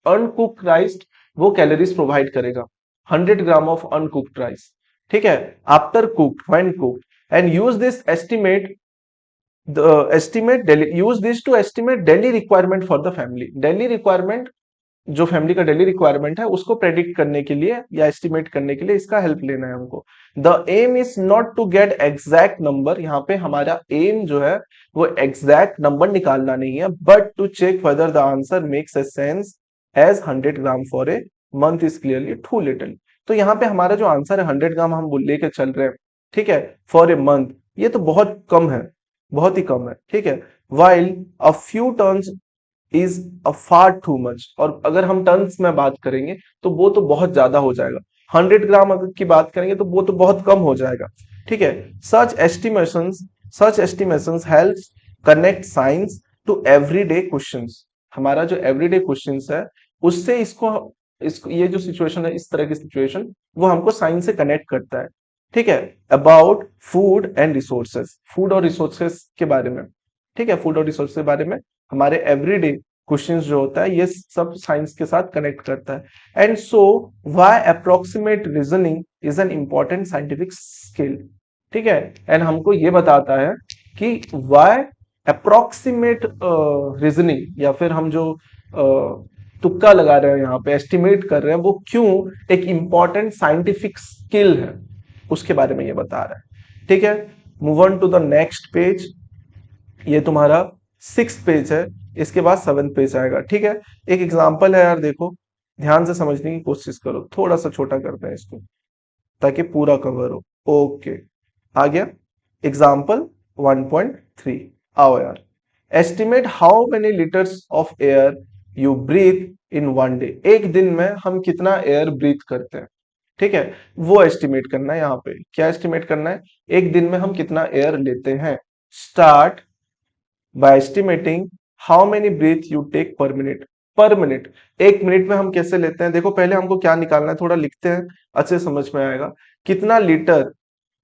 uncooked rice वो कैलोरीज प्रोवाइड करेगा। 100 ग्राम ऑफ अनकुक्ड राइस, ठीक है, after cooked, when cooked, and use this estimate use this to estimate daily requirement for the family। daily requirement जो फैमिली का डेली रिक्वायरमेंट है उसको प्रेडिक्ट करने के लिए या एस्टिमेट करने के लिए इसका हेल्प लेना है हमको। The aim is not to get exact number, यहाँ पे हमारा एम जो है वो एग्जैक्ट नंबर निकालना नहीं है, but to check whether the answer makes a sense as 100 gram for a month is clearly too little. तो यहाँ पे हमारा जो आंसर है 100 ग्राम हम लेके चल रहे हैं, ठीक है, फॉर ए मंथ, ये तो बहुत कम है, बहुत ही कम है, ठीक है। While a few turns is a far too much, और अगर हम टन्स में बात करेंगे तो वो तो बहुत ज्यादा हो जाएगा। 100 ग्राम अगर की बात करेंगे तो वो तो बहुत कम हो जाएगा, ठीक है। Such estimations such estimations helps connect science to everyday questions. हमारा जो एवरीडे क्वेश्चंस है उससे इसको ये जो सिचुएशन है, इस तरह की सिचुएशन, वो हमको साइंस से कनेक्ट करता है, ठीक है। About food and resources, food और रिसोर्सेस के बारे में, ठीक है, फूड और रिसोर्स के बारे में हमारे एवरीडे क्वेश्चंस जो होता है ये सब साइंस के साथ कनेक्ट करता है। And so why approximate reasoning is an important scientific skill, ठीक है। एंड हमको ये बताता है कि व्हाई अप्रोक्सीमेट रीजनिंग, या फिर हम जो तुक्का लगा रहे हैं यहाँ पे, एस्टिमेट कर रहे हैं, वो क्यों एक इंपॉर्टेंट साइंटिफिक स्किल है, उसके बारे में ये बता रहा है, ठीक है। Move on to the next page. ये तुम्हारा 6th पेज है, इसके बाद 7th पेज आएगा, ठीक है। एक एग्जांपल है यार, देखो ध्यान से समझने की कोशिश करो, थोड़ा सा छोटा करते हैं इसको ताकि पूरा कवर हो। ओके, आ गया एग्जाम्पल 1.3। आओ यार, estimate how many litres of air you breathe in one day. एक दिन में हम कितना एयर ब्रीथ करते हैं, ठीक है, वो एस्टिमेट करना है। यहाँ पे क्या एस्टिमेट करना है, एक दिन में हम कितना एयर लेते हैं। Start by estimating how many breath you take per minute. Per minute, एक मिनट में हम कैसे लेते हैं, देखो पहले हमको क्या निकालना है, थोड़ा लिखते हैं, अच्छे समझ में आएगा। कितना लीटर,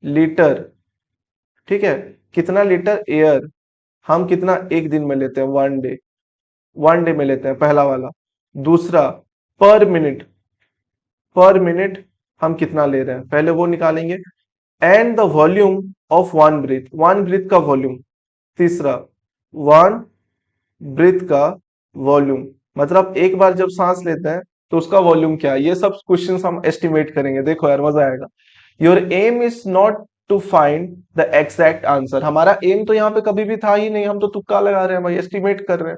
लीटर, ठीक है, कितना लीटर एयर हम कितना एक दिन में लेते हैं, वन डे में लेते हैं, पहला वाला। दूसरा, पर मिनट, पर मिनट हम कितना ले रहे हैं, पहले वो निकालेंगे। And the volume of one breath का वॉल्यूम। तीसरा, वन ब्रीथ का वॉल्यूम, मतलब एक बार जब सांस लेते हैं तो उसका वॉल्यूम क्या है, ये सब क्वेश्चंस हम एस्टिमेट करेंगे। देखो यार मजा आएगा। Your aim is not to find the exact answer. हमारा एम तो यहाँ पे कभी भी था ही नहीं, हम तो तुक्का लगा रहे हैं भाई, एस्टिमेट कर रहे हैं,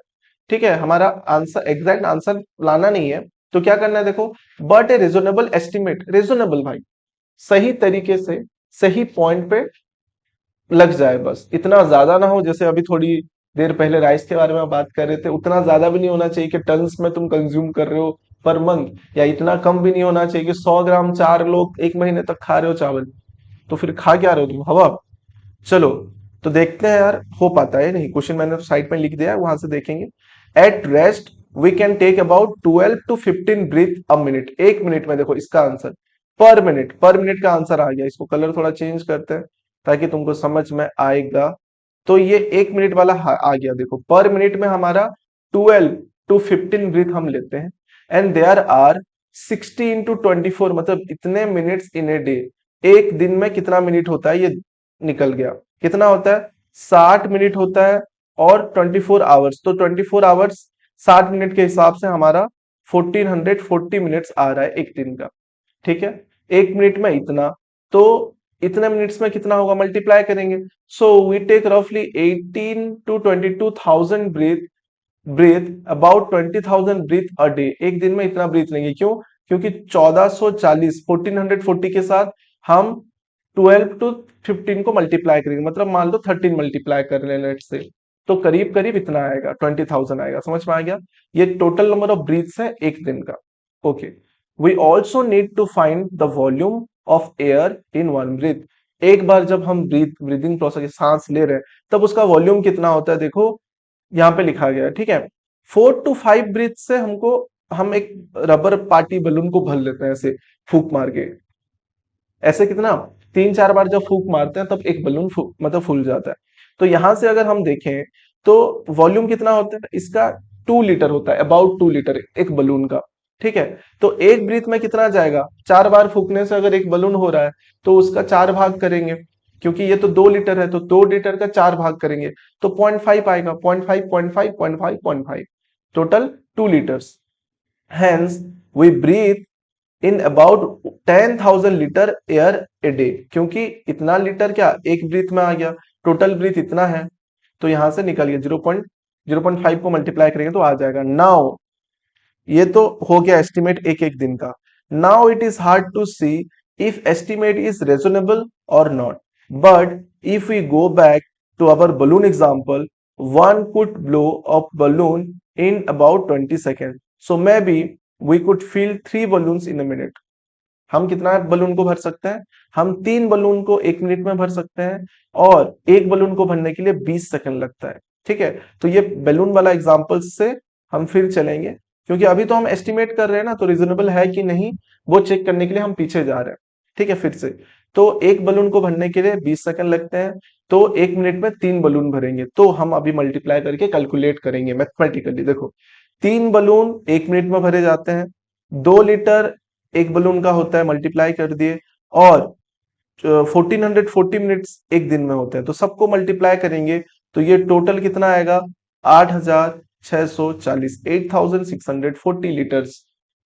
ठीक है। हमारा आंसर, एग्जैक्ट आंसर लाना नहीं है, तो क्या करना है देखो, but A reasonable estimate, reasonable भाई, सही तरीके से सही पॉइंट पे लग जाए, बस इतना ज्यादा ना हो, जैसे अभी थोड़ी देर पहले राइस के बारे में बात कर रहे थे, उतना ज्यादा भी नहीं होना चाहिए कि टन्स में तुम कंज्यूम कर रहे हो पर मंथ, या इतना कम भी नहीं होना चाहिए कि 100 ग्राम 4 लोग एक महीने तक खा रहे हो चावल, तो फिर खा क्या रहे हो तुम, हवा। चलो, तो देखते हैं यार हो पाता है नहीं, क्वेश्चन मैंने तो साइड में लिख दिया है, वहां से देखेंगे। At rest we can take about 12 to 15 breath a minute. एक मिनट में, देखो इसका आंसर पर मिनट, पर मिनट का आंसर आ गया। इसको कलर थोड़ा चेंज करते हैं ताकि तुमको समझ में आएगा। तो ये एक मिनट वाला आ गया, देखो पर मिनट में हमारा 12 to 15 ब्रीथ हम लेते हैं। एंड देयर आर 60 into 24, मतलब इतने मिनट्स इन ए डे। एक दिन में कितना मिनट होता है ये निकल गया, कितना होता है, 60 मिनट होता है। और 24 आवर्स, तो 24 आवर्स 60 मिनट के हिसाब से हमारा 1440 मिनट्स आ रहा है एक दिन का, ठीक है। एक मिनट में इतना, तो इतने मिनट्स में कितना होगा, मल्टीप्लाई करेंगे। सो वी टेक रफली 18 to 22,000 breath, about 20,000 breath a day. एक दिन में इतना ब्रीथ लेंगे, क्यों, क्योंकि 1440, 1440 के साथ हम 12 to 15 को मल्टीप्लाई करेंगे, मतलब मान लो 13 मल्टीप्लाई कर रहे हैं लेट से, तो करीब करीब इतना आएगा, 20,000 आएगा। समझ में आ गया, ये टोटल नंबर ऑफ ब्रीथ्स है एक दिन का। Okay, we also need to find the volume of air in one breath. एक बार जब हम ब्रीदिंग प्रोसेस, सांस ले रहे हैं, तब उसका वॉल्यूम कितना होता है, देखो यहाँ पे लिखा गया है, ठीक है। 4 to 5 ब्रीथ से हमको, हम एक रबर पार्टी बलून को भर लेते हैं ऐसे फूक मार के, ऐसे कितना 3-4 बार जब फूक मारते हैं तब एक बलून मतलब फूल जाता है। तो यहां से अगर हम देखें तो वॉल्यूम कितना होता है इसका, 2 लीटर होता है, अबाउट 2 लीटर एक बलून का, ठीक है। तो एक ब्रीथ में कितना जाएगा, 4 बार फूकने से अगर एक बलून हो रहा है तो उसका 4 भाग करेंगे, क्योंकि ये तो 2 लीटर है, तो 2 लीटर का 4 भाग करेंगे तो 0.5 आएगा, 0.5, 0.5, 0.5, 0.5, total 2 litres. Hence, we breathe in about 10,000 litre air a day, क्योंकि इतना लीटर क्या एक ब्रीथ में आ गया, टोटल ब्रीथ इतना है, तो यहां से निकल गया 0.05 को मल्टीप्लाई करेंगे तो आ जाएगा। नाउ ये तो हो गया एस्टिमेट एक एक दिन का। Now it is hard to see if estimate is reasonable और not, but if we go back to our balloon example, one could blow a balloon in about 20 seconds, so maybe we could fill 3 balloons in a minute। हम कितना बलून को भर सकते हैं? हम 3 बलून को 1 मिनट में भर सकते हैं, और एक बलून को भरने के लिए 20 सेकंड लगता है। ठीक है, तो ये बैलून वाला एग्जांपल से हम फिर चलेंगे, क्योंकि अभी तो हम एस्टिमेट कर रहे हैं ना, तो रिजनेबल है कि नहीं वो चेक करने के लिए हम पीछे जा रहे हैं। ठीक है, फिर से तो एक बलून को भरने के लिए 20 सेकंड लगते हैं, तो 1 मिनट में 3 बलून भरेंगे, तो हम अभी मल्टीप्लाई करके कैलकुलेट करेंगे मैथमेटिकली। देखो 3 बलून 1 मिनट में भरे जाते हैं, 2 लीटर एक बलून का होता है, मल्टीप्लाई कर दिए, और 1440 मिनट्स एक दिन में होते हैं, तो सबको मल्टीप्लाई करेंगे तो ये टोटल कितना आएगा? 8640, 8640 लीटर्स,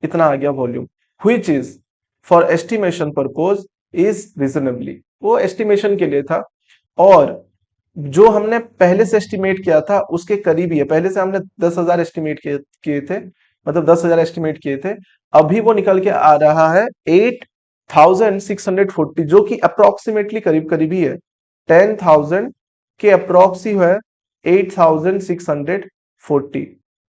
इतना आ गया volume, which is for estimation purpose is reasonably, वो एस्टिमेशन के लिए था, और जो हमने पहले से एस्टिमेट किया था उसके करीब ही है। पहले से हमने 10,000 एस्टिमेट किए थे, मतलब 10,000 एस्टिमेट किए थे, अभी वो निकल के आ रहा है 8,640, जो कि अप्रोक्सीमेटली करीब करीब ही है, 10,000 के अप्रोक्स ही है 8,640।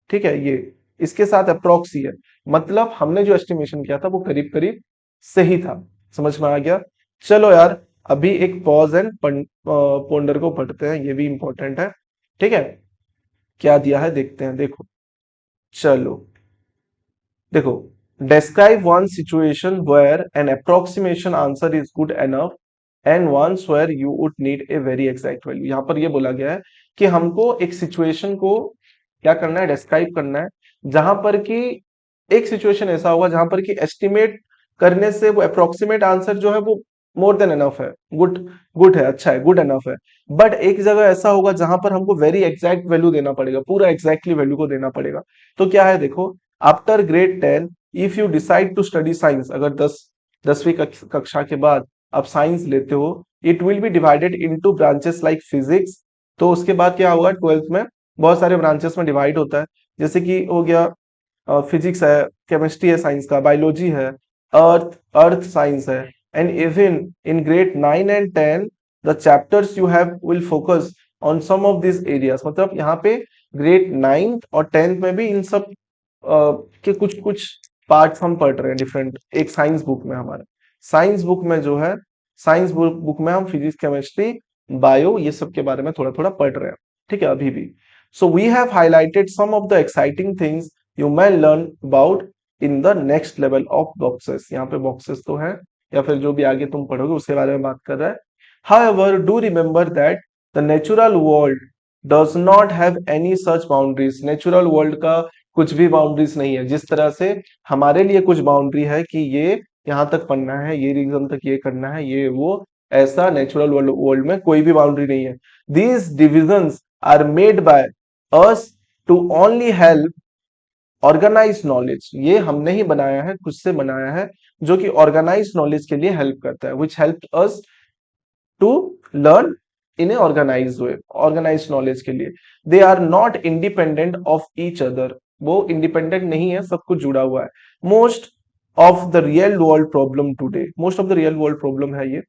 ठीक है, ये इसके साथ अप्रोक्स ही है, मतलब हमने जो एस्टिमेशन किया था वो करीब करीब सही था। समझ में आ गया? चलो यार, अभी एक पॉज एंड पोंडर को पढ़ते हैं, ये भी इंपॉर्टेंट है। ठीक है, क्या दिया है देखते हैं। देखो, चलो देखो, describe one situation where an approximation answer is good enough and once where you would need a very exact value। यहाँ पर ये बोला गया है कि हमको एक सिचुएशन को क्या करना है, डिस्क्राइब करना है, जहां पर कि एक सिचुएशन ऐसा होगा जहां पर कि एस्टिमेट करने से वो अप्रोक्सीमेट आंसर जो है वो मोर देन एनफ है, गुड गुड है, अच्छा है, गुड एनफ है। बट एक जगह ऐसा होगा जहां पर हमको वेरी एग्जैक्ट वैल्यू देना पड़ेगा, पूरा एग्जैक्टली वैल्यू को देना पड़ेगा। तो क्या है देखो, after grade 10 if you decide to study science, अगर 10वीं कक्षा के बाद आप साइंस लेते हो, it will be divided into branches like physics. तो उसके बाद क्या होगा, 12th में बहुत सारे ब्रांचेस में डिवाइड होता है, जैसे कि हो गया फिजिक्स है, केमिस्ट्री है साइंस का, बायोलॉजी है, अर्थ अर्थ साइंस है, and even in grade 9 and 10 the chapters you have will focus on some of this areas. मतलब यहाँ पे ग्रेड 9th और 10th में भी इन सब के कुछ कुछ पार्ट्स हम पढ़ रहे हैं डिफरेंट, एक साइंस बुक में हमारा, साइंस बुक में जो है, साइंस बुक में हम फिजिक्स केमिस्ट्री बायो ये सब के बारे में थोड़ा थोड़ा पढ़ रहे हैं। ठीक है, अभी भी। So we have highlighted some of the exciting things you may learn about in the next level of boxes। यहाँ पे boxes तो है, या फिर जो भी आगे तुम पढ़ोगे उसके बारे में बात कर रहा है। However, do remember that the natural world does not have any such boundaries। Natural world का कुछ भी बाउंड्रीज नहीं है, जिस तरह से हमारे लिए कुछ बाउंड्री है कि ये यहाँ तक पढ़ना है, ये रीजन तक ये करना है, ये वो, ऐसा नेचुरल वर्ल्ड में कोई भी बाउंड्री नहीं है। These divisions are made by us to only help organise knowledge, ये हमने ही बनाया है, खुद से बनाया है, जो कि ऑर्गेनाइज नॉलेज के लिए हेल्प करता है, which help us to learn in a organise way, organise knowledge के लिए। They are not independent of each other, वो इंडिपेंडेंट नहीं है, सब कुछ जुड़ा हुआ है। Most of the real world problem today, most of the real world problem है ये।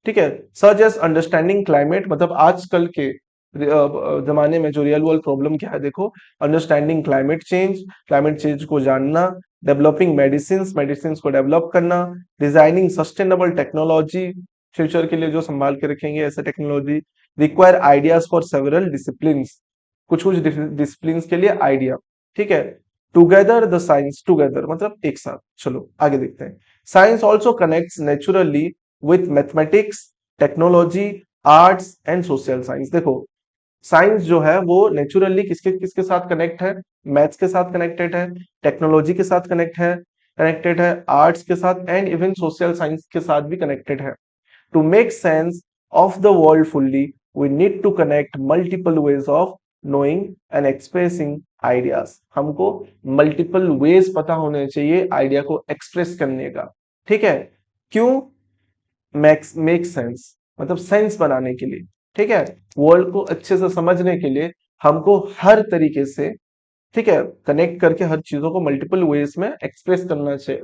ठीक है, सच एज अंडरस्टैंडिंग क्लाइमेट, मतलब आजकल के जमाने में जो रियल वर्ल्ड प्रॉब्लम क्या है देखो, understanding climate change, climate change को जानना, डेवलपिंग मेडिसिन, मेडिसिन को डेवलप करना, डिजाइनिंग सस्टेनेबल टेक्नोलॉजी, फ्यूचर के लिए जो संभाल के रखेंगे ऐसे technology, require ideas for several discipline, कुछ कुछ डिसिप्लिन के लिए आइडिया। ठीक है, टुगेदर द साइंस, टुगेदर मतलब एक साथ। चलो आगे देखते हैं। Science also connects naturally with mathematics, technology, arts and social science. देखो साइंस जो है वो नेचुरली किसके किसके साथ कनेक्ट है, मैथ्स के साथ कनेक्टेड है, टेक्नोलॉजी के साथ कनेक्टेड है, आर्ट्स के साथ, एंड इवन सोशल साइंस के साथ भी कनेक्टेड है। To make sense of the world fully, we need to connect multiple ways of knowing and expressing ideas, हमको मल्टीपल वेज पता होने चाहिए आइडिया को एक्सप्रेस करने का। ठीक है, क्यों? मेक सेंस, मतलब सेंस बनाने के लिए। ठीक है, वर्ल्ड को अच्छे से समझने के लिए हमको हर तरीके से, ठीक है, कनेक्ट करके हर चीजों को मल्टीपल वेज में एक्सप्रेस करना चाहिए,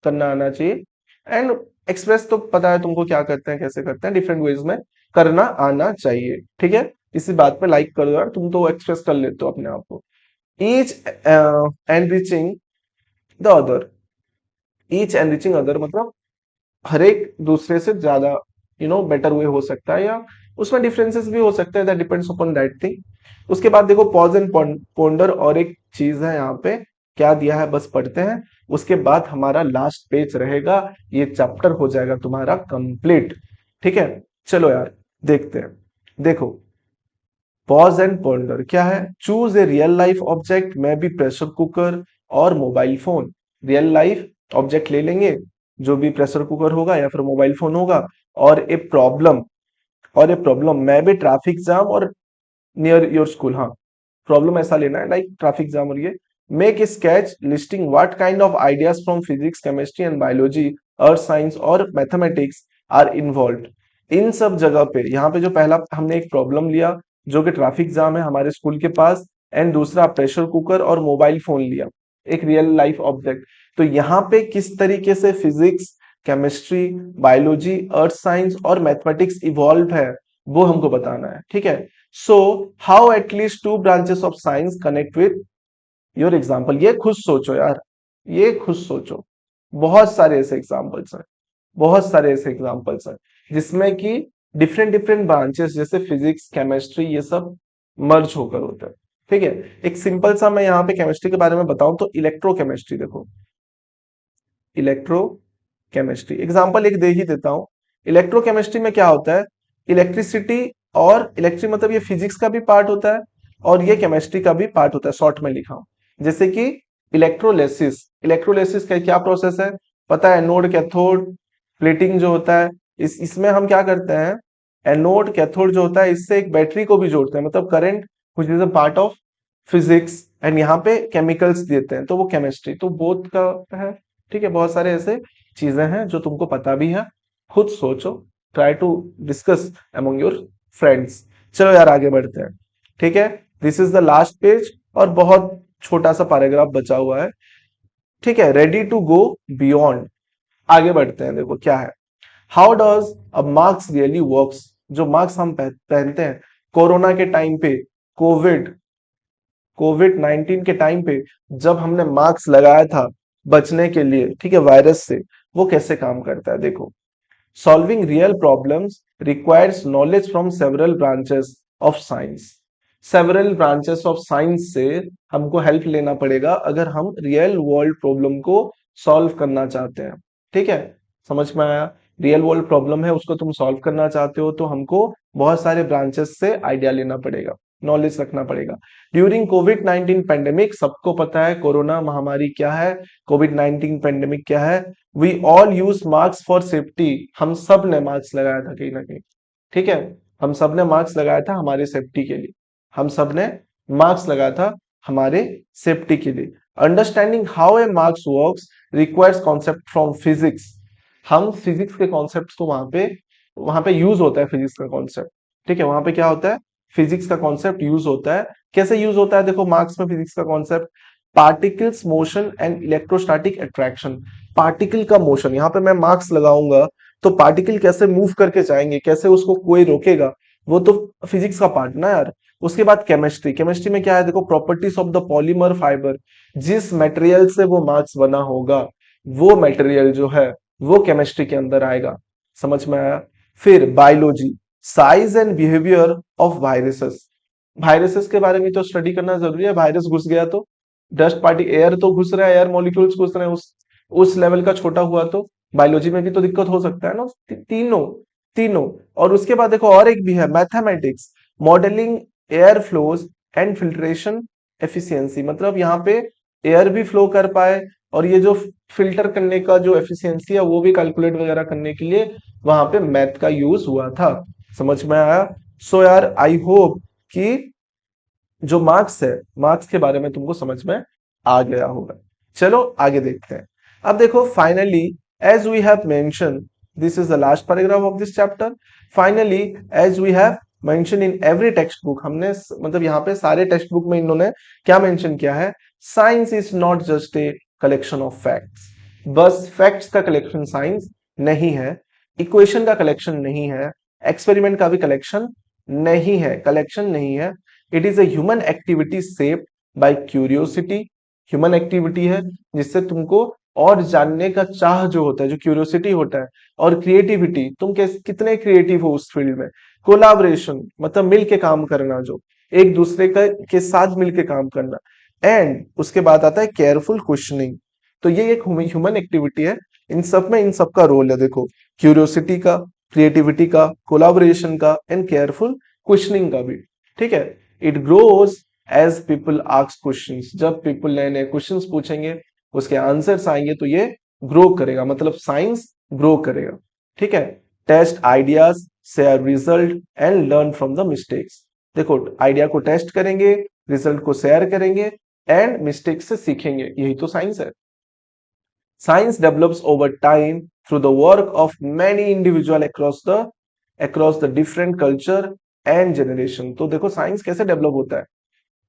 करना आना चाहिए। एंड एक्सप्रेस तो पता है तुमको क्या करते हैं, कैसे करते हैं, डिफरेंट वेज में करना आना चाहिए। ठीक है, इसी बात पे लाइक कर दो यार, तुम तो एक्सप्रेस कर लेते हो अपने आप को। Each enriching the other, each enriching other मतलब हर एक दूसरे से ज्यादा बेटर वे हो सकता है, या उसमें डिफरेंसेस भी हो सकते हैं, that depends upon that thing. उसके बाद देखो पॉज एंड पोंडर, और एक चीज है यहाँ पे, क्या दिया है बस पढ़ते हैं, उसके बाद हमारा लास्ट पेज रहेगा, ये चैप्टर हो जाएगा तुम्हारा कंप्लीट। ठीक है, चलो यार देखते हैं। देखो, पॉज एंड पोंडर क्या है? Choose a real life object, में बी प्रेशर कुकर और mobile phone. Real life object ले लेंगे, जो भी प्रेशर कुकर होगा या फिर मोबाइल फोन होगा, और ए प्रॉब्लम, में भी ट्रैफिक जाम और नियर योर स्कूल। हाँ, प्रॉब्लम ऐसा लेना है लाइक ट्रैफिक जाम, और ये make sketch listing what kind of ideas from physics, chemistry and biology, earth science और मैथमेटिक्स आर इन्वॉल्व। इन सब जगह पे, यहाँ पे जो पहला हमने एक प्रॉब्लम लिया जो कि ट्रैफिक जाम है हमारे स्कूल के पास, एंड दूसरा प्रेशर कुकर और मोबाइल फोन लिया, एक रियल लाइफ ऑब्जेक्ट। तो यहाँ पे किस तरीके से physics, chemistry, biology, earth science और मैथमेटिक्स इवॉल्व है, वो हमको बताना है। ठीक है, so how at least two branches of science connect with your example. ये खुद सोचो यार, ये खुद सोचो, बहुत सारे ऐसे एग्जाम्पल्स हैं, बहुत सारे ऐसे एग्जाम्पल्स हैं जिसमें कि डिफरेंट डिफरेंट ब्रांचेस जैसे फिजिक्स, केमिस्ट्री, ये सब मर्ज होकर होता है। ठीक है, एक सिंपल सा मैं यहाँ पे केमिस्ट्री के बारे में बताऊं तो इलेक्ट्रोकेमिस्ट्री, देखो इलेक्ट्रोकेमिस्ट्री एग्जांपल एक दे ही देता हूं। इलेक्ट्रोकेमिस्ट्री में क्या होता है, इलेक्ट्रिसिटी, और इलेक्ट्रिक मतलब ये फिजिक्स का भी पार्ट होता है और ये केमिस्ट्री का भी पार्ट होता है, शॉर्ट में लिखा हूं। जैसे कि इलेक्ट्रोलिसिस, इलेक्ट्रोलिसिस का क्या प्रोसेस है, पता है, एनोड कैथोड प्लेटिंग जो होता है, इसमें हम क्या करते हैं, एनोड कैथोड जो होता है इससे एक बैटरी को भी जोड़ते हैं, मतलब current which is a part of physics, and यहाँ पे केमिकल्स देते हैं, तो वो केमिस्ट्री, तो बोथ का है। ठीक है, बहुत सारे ऐसे चीजें हैं जो तुमको पता भी है, खुद सोचो, try to discuss among your friends. चलो यार आगे बढ़ते हैं। ठीक है, this is the last page, और बहुत छोटा सा पैराग्राफ बचा हुआ है। ठीक है, रेडी टू गो बियॉन्ड, आगे बढ़ते हैं। देखो क्या है, how does a mask really works, जो मास्क हम पहनते हैं कोरोना के टाइम पे, कोविड कोविड 19 के टाइम पे जब हमने मास्क लगाया था बचने के लिए, ठीक है, वायरस से, वो कैसे काम करता है देखो। Solving real problems requires knowledge from several branches of science, several branches of science से हमको हेल्प लेना पड़ेगा अगर हम रियल वर्ल्ड प्रॉब्लम को सॉल्व करना चाहते हैं। ठीक है, समझ में आया? रियल वर्ल्ड प्रॉब्लम है उसको तुम सॉल्व करना चाहते हो तो हमको बहुत सारे ब्रांचेस से आइडिया लेना पड़ेगा, नॉलेज रखना पड़ेगा। ड्यूरिंग कोविड 19 पेंडेमिक, सबको पता है कोरोना महामारी क्या है, कोविड 19 पेंडेमिक क्या है, we all use mask for safety, हम सब ने मास्क लगाया था कहीं ना कहीं। ठीक है, हम सब ने मास्क लगाया था हमारे सेफ्टी के लिए, हम सब ने मास्क लगाया था हमारे सेफ्टी के लिए। Understanding how a mask works requires concept from physics, हम फिजिक्स के कॉन्सेप्ट को वहां पे यूज होता है फिजिक्स का कॉन्सेप्ट। ठीक है, वहां पे क्या होता है, फिजिक्स का कॉन्सेप्ट यूज होता है। कैसे यूज होता है देखो मार्क्स में फिजिक्स का concept, particles motion and electrostatic attraction, particle का मोशन, यहाँ पे मैं मार्क्स लगाऊंगा तो पार्टिकल कैसे मूव करके जाएंगे, कैसे उसको कोई रोकेगा, वो तो फिजिक्स का पार्ट ना यार। उसके बाद केमिस्ट्री, केमिस्ट्री में क्या है देखो, properties of the polymer fibre, जिस मटेरियल से वो मार्क्स बना होगा वो मटेरियल जो है वो केमिस्ट्री के अंदर आएगा। समझ में आया? फिर biology, size and behaviour of viruses, viruses के बारे में तो स्टडी करना जरूरी है। वायरस घुस गया तो, डस्ट पार्टी, एयर तो घुस रहा है, एयर मॉलिक्यूल्स घुस रहे हैं, उस लेवल का छोटा हुआ तो बायोलॉजी में भी तो दिक्कत हो सकता है ना। तीनों तीनों। और उसके बाद देखो और एक भी है mathematics, modelling air flows and filtration efficiency, मतलब यहाँ पे एयर भी फ्लो कर पाए और ये जो फिल्टर करने का जो एफिशिएंसी है वो भी कैलकुलेट वगैरह करने के लिए वहां पे मैथ का यूज हुआ था। समझ में आया? सो यार आई होप कि जो मार्क्स है, मार्क्स के बारे में तुमको समझ में आ गया होगा। चलो आगे देखते हैं। अब देखो finally as we have mention, this is the last paragraph of this chapter. Finally as we have mention in every textbook, हमने मतलब यहाँ पे सारे टेक्स्ट बुक में इन्होंने क्या मेंशन किया है, science is not just a collection of facts. बस फैक्ट्स का कलेक्शन साइंस नहीं है, इक्वेशन का कलेक्शन नहीं है, एक्सपेरिमेंट का भी कलेक्शन नहीं है, कलेक्शन नहीं है। It is a human activity shaped by curiosity. Human activity है जिससे तुमको और जानने का चाह जो होता है, जो क्यूरियोसिटी होता है, और क्रिएटिविटी, तुम कितने क्रिएटिव हो उस फील्ड में, कोलाबरेशन मतलब मिल के काम करना, जो एक दूसरे का के साथ मिल के काम करना, एंड उसके बाद आता है केयरफुल क्वेश्चनिंग। तो ये एक ह्यूमन एक्टिविटी है, इन सब में इन सब का रोल है। देखो क्यूरियोसिटी का, क्रिएटिविटी का, कोलाबोरेशन का, एंड केयरफुल क्वेश्चनिंग का भी। ठीक है, it grows as people ask questions. जब पीपल नए नए क्वेश्चंस पूछेंगे, उसके आंसर्स आएंगे, तो ये ग्रो करेगा, मतलब साइंस ग्रो करेगा। ठीक है, test ideas, share result and learn from the mistakes. देखो आइडिया को टेस्ट करेंगे, रिजल्ट को शेयर करेंगे, एंड मिस्टेक से सीखेंगे, यही तो साइंस है। Science develops over time through the work of many individuals across the different culture and generation। तो देखो साइंस कैसे डेवलप होता है,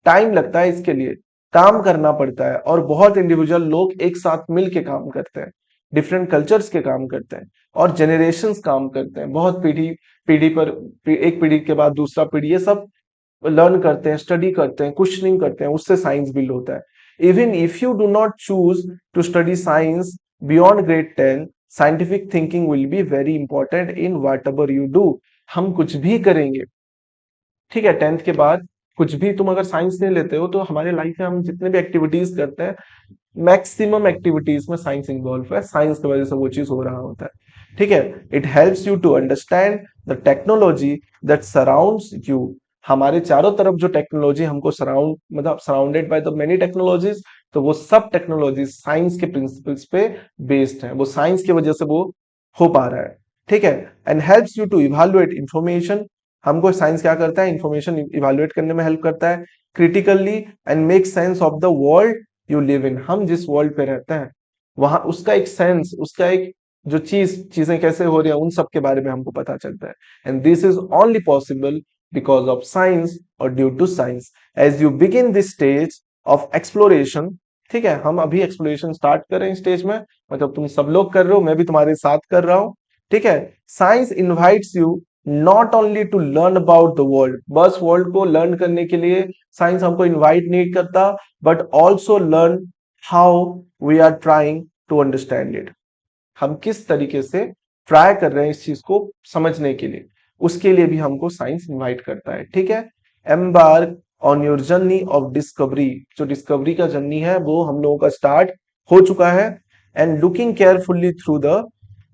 टाइम लगता है इसके लिए, काम करना पड़ता है, और बहुत इंडिविजुअल लोग एक साथ मिल के काम करते हैं, डिफरेंट कल्चर्स के काम करते हैं, और जनरेशंस काम करते हैं, बहुत पीढ़ी पीढ़ी पर, एक पीढ़ी के बाद दूसरा पीढ़ी, ये सब लर्न करते हैं, स्टडी करते हैं, क्वेश्चनिंग करते हैं, उससे साइंस बिल्ड होता है। Even if you do not choose to study science beyond grade 10, scientific thinking will be very important in whatever you do. हम कुछ भी करेंगे, ठीक है, 10th के बाद कुछ भी तुम अगर साइंस नहीं लेते हो, तो हमारे लाइफ में हम जितने भी एक्टिविटीज करते हैं, मैक्सिमम एक्टिविटीज में साइंस इन्वॉल्व है, साइंस की वजह से वो चीज हो रहा होता है। ठीक है, it helps you to understand the technology that surrounds you. हमारे चारों तरफ जो टेक्नोलॉजी हमको सराउंड, मतलब surrounded by the many technologies, तो वो सब टेक्नोलॉजी साइंस के प्रिंसिपल्स पे बेस्ड है, वो साइंस की वजह से वो हो पा रहा है। ठीक है, and helps you to evaluate information. हमको साइंस क्या करता है, इंफॉर्मेशन इवेल्युएट करने में हेल्प करता है critically, and make sense of the world you live in. हम जिस वर्ल्ड पे रहते हैं, वहां उसका एक सेंस, उसका एक जो चीजें कैसे हो रही है, उन सब के बारे में हमको पता चलता है। And this is only possible because of science और due to science. As you begin this stage of exploration, ठीक है, हम अभी एक्सप्लोरेशन स्टार्ट कर रहे हैं स्टेज में, मतलब तुम सब लोग कर रहे हो, मैं भी तुम्हारे साथ कर रहा हूं। ठीक है, science invites you not only to learn about the world, बस वर्ल्ड को लर्न करने के लिए साइंस हमको इनवाइट नहीं करता, but also learn how we are trying to understand it. हम किस तरीके से ट्राई कर रहे हैं इस चीज को समझने के लिए, उसके लिए भी हमको साइंस इनवाइट करता है। ठीक है, embark on your journey of discovery. जो डिस्कवरी का जर्नी है वो हम लोगों का स्टार्ट हो चुका है। And looking carefully through the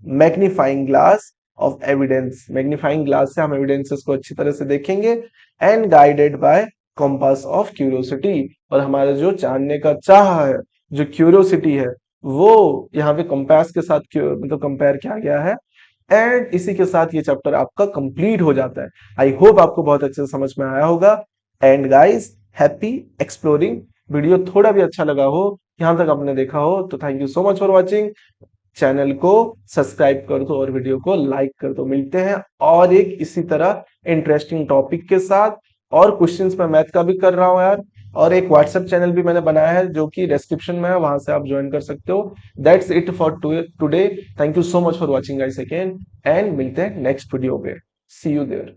magnifying glass of evidence. Magnifying glass से हम एविडेंसेस को अच्छी तरह से देखेंगे। And guided by compass of curiosity. और हमारा जो जानने का चाह है, जो क्यूरियोसिटी है, वो यहाँ पे कंपास के साथ मतलब कंपेयर किया गया है। एंड इसी के साथ ये चैप्टर आपका कंप्लीट हो जाता है। आई होप आपको बहुत अच्छे से समझ में आया होगा। And guys, happy exploring. Video थोड़ा भी अच्छा लगा हो, यहां तक आपने देखा हो, तो thank you so much for watching. Channel को सब्सक्राइब कर दो और वीडियो को लाइक कर दो। मिलते हैं और एक इसी तरह इंटरेस्टिंग टॉपिक के साथ। और क्वेश्चंस मैं मैथ का भी कर रहा हूं यार, और एक व्हाट्सएप चैनल भी मैंने बनाया है जो कि डिस्क्रिप्शन में है, वहां से आप ज्वाइन कर सकते हो। That's it for today. Thank you so much for watching guys again, and मिलते हैं नेक्स्ट वीडियो पे। सी यू देयर।